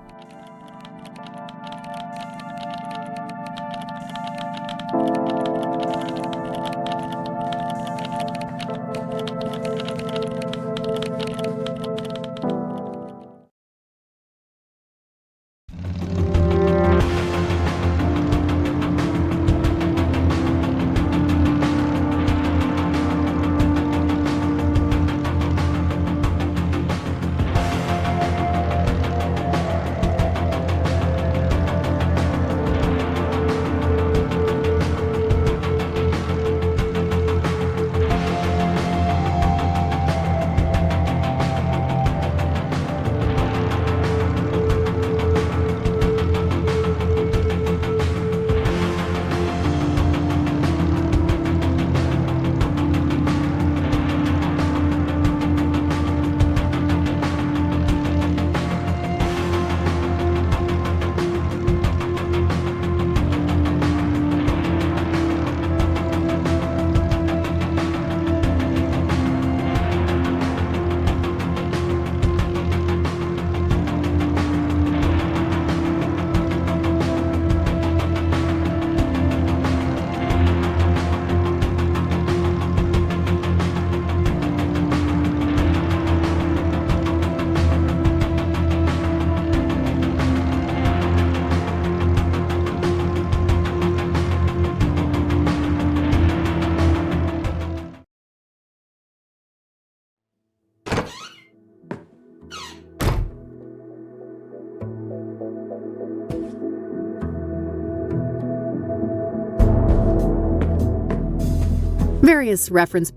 Various reference.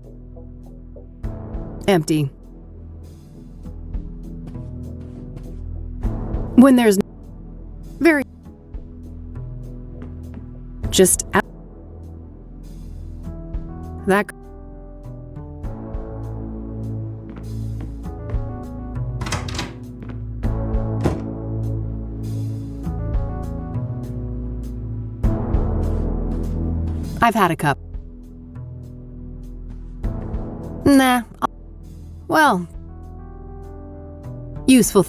Empty. When there's very just out. That I've had a cup. Nah. Well, useful.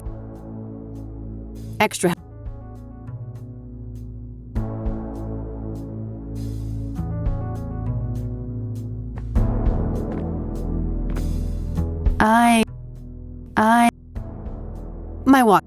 Extra. My walk.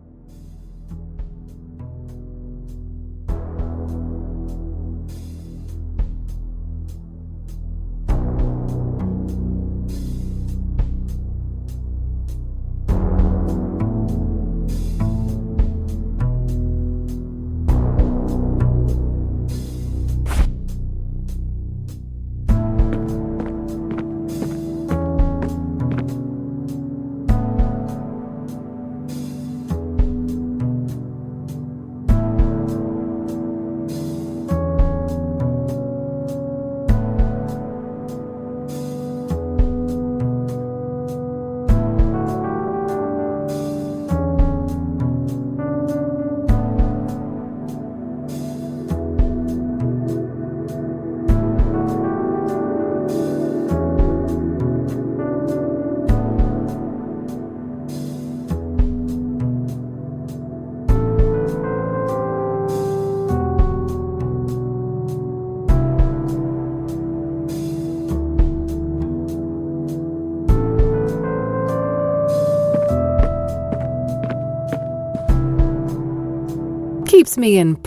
Keeps me in.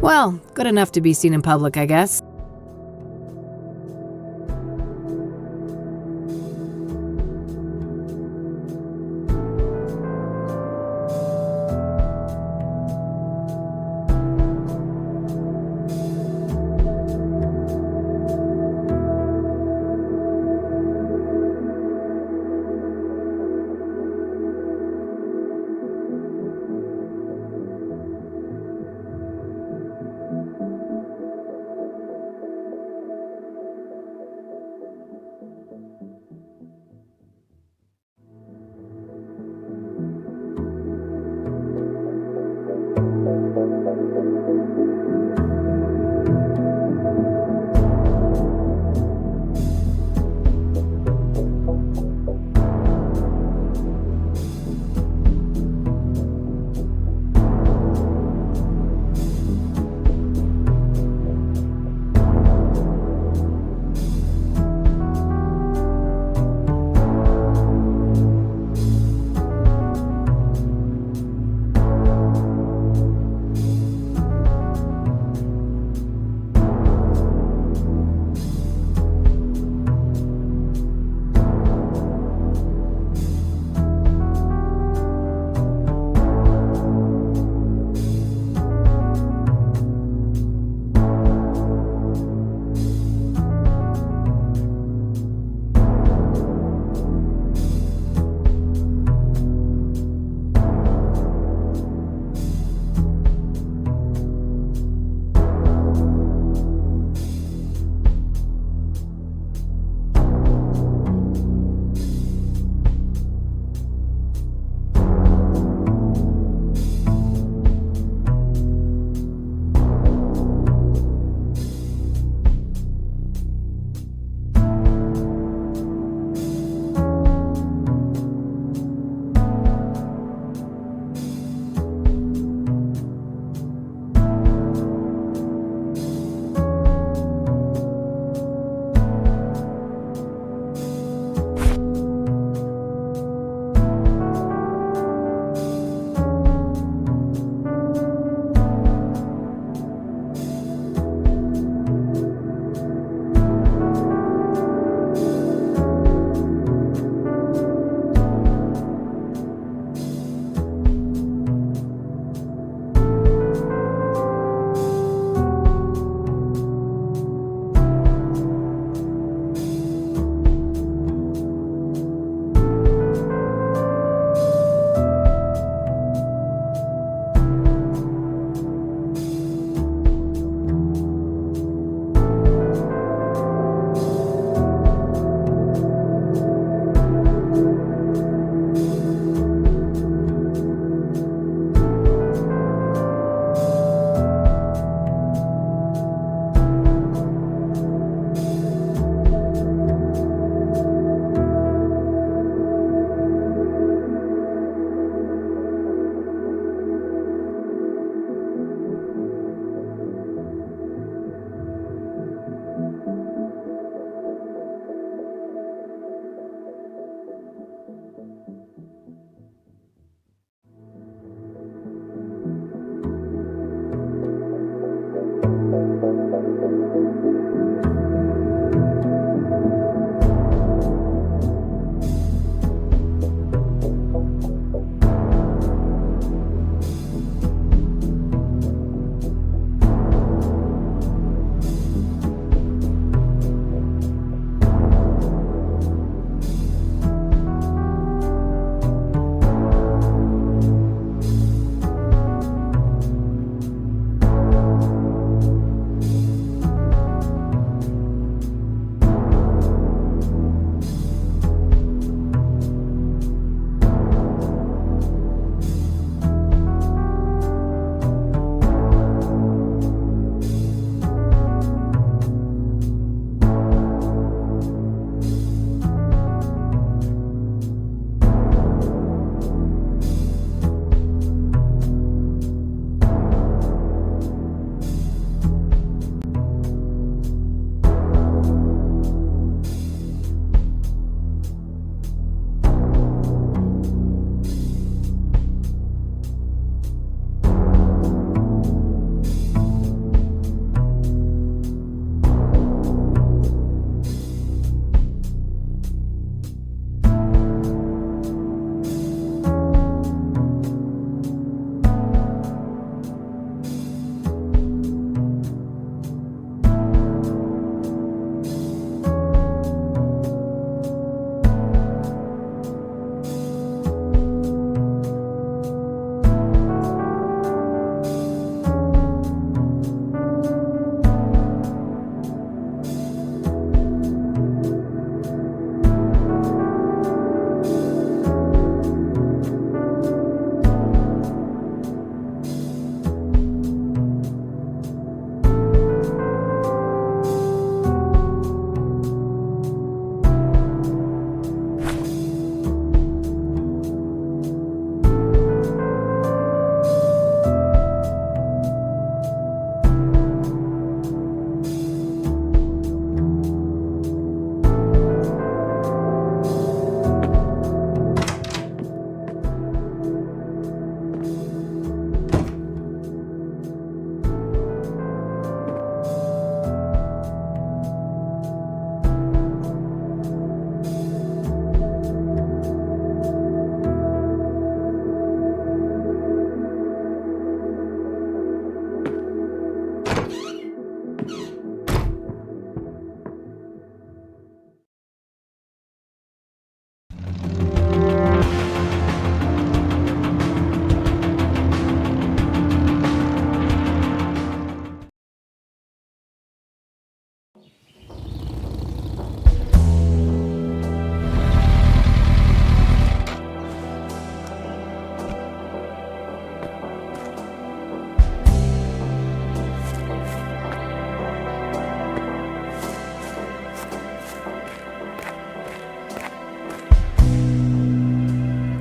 Well, good enough to be seen in public, I guess.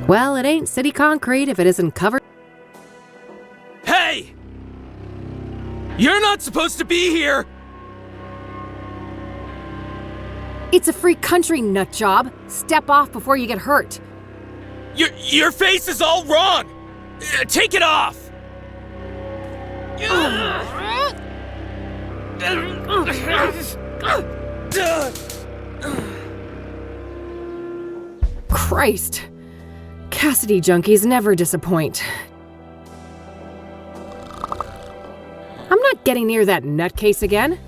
Well, it ain't city concrete if it isn't covered. Hey! You're not supposed to be here! It's a free country, nut job. Step off before you get hurt. Your face is all wrong! Take it off! Christ. Cassidy junkies never disappoint. I'm not getting near that nutcase again.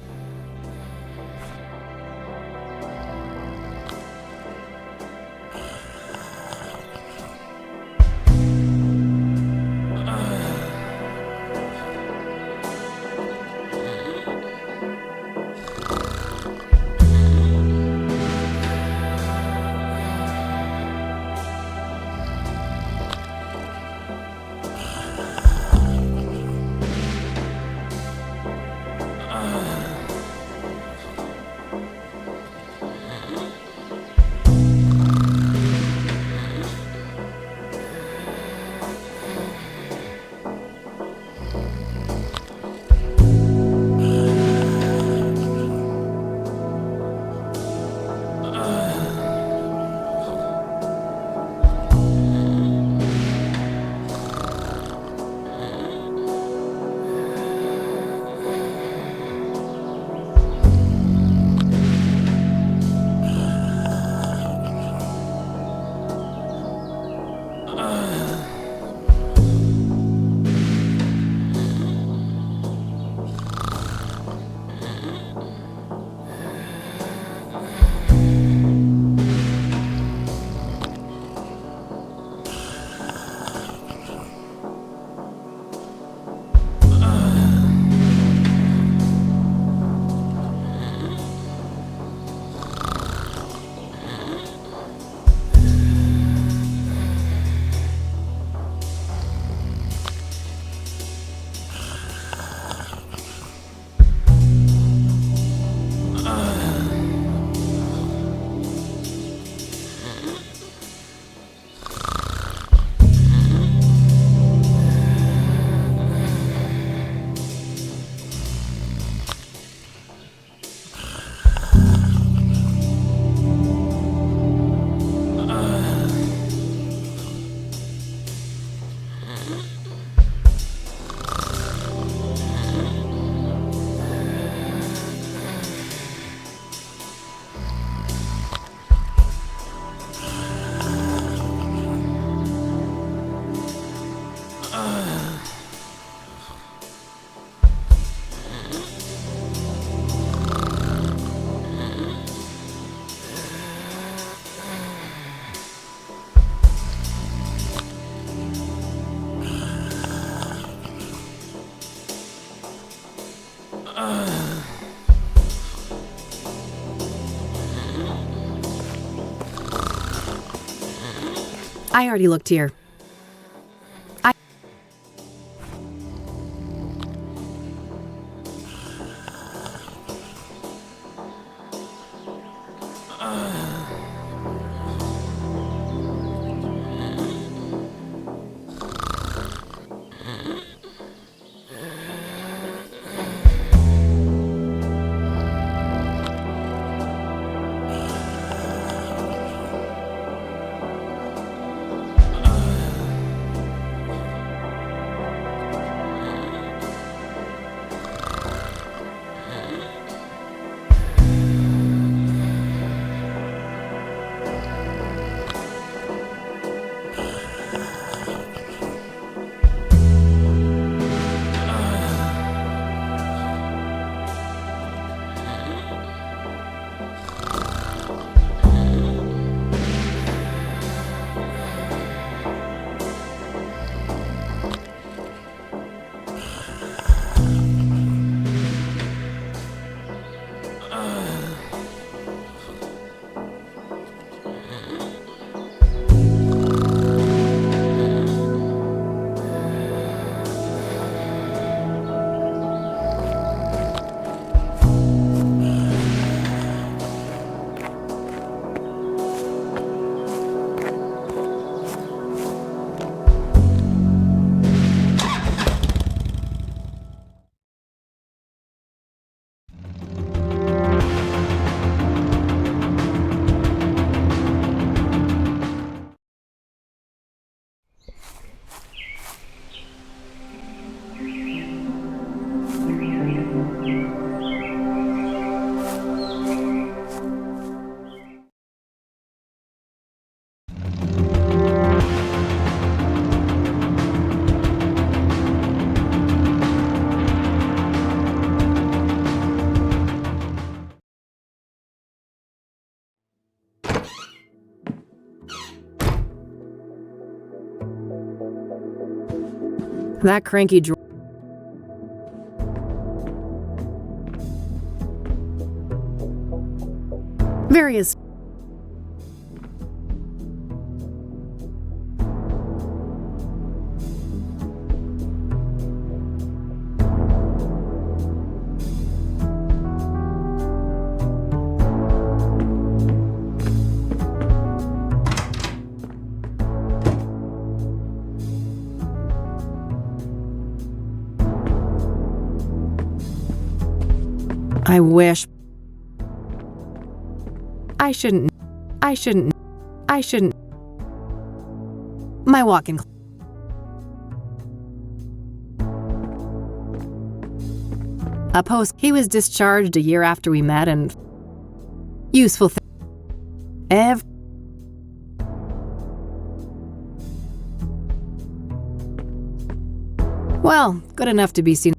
I already looked here. That cranky dr- Various. I wish. I shouldn't. My walk-in. A post. He was discharged a year after we met, and useful thing. Well, good enough to be seen.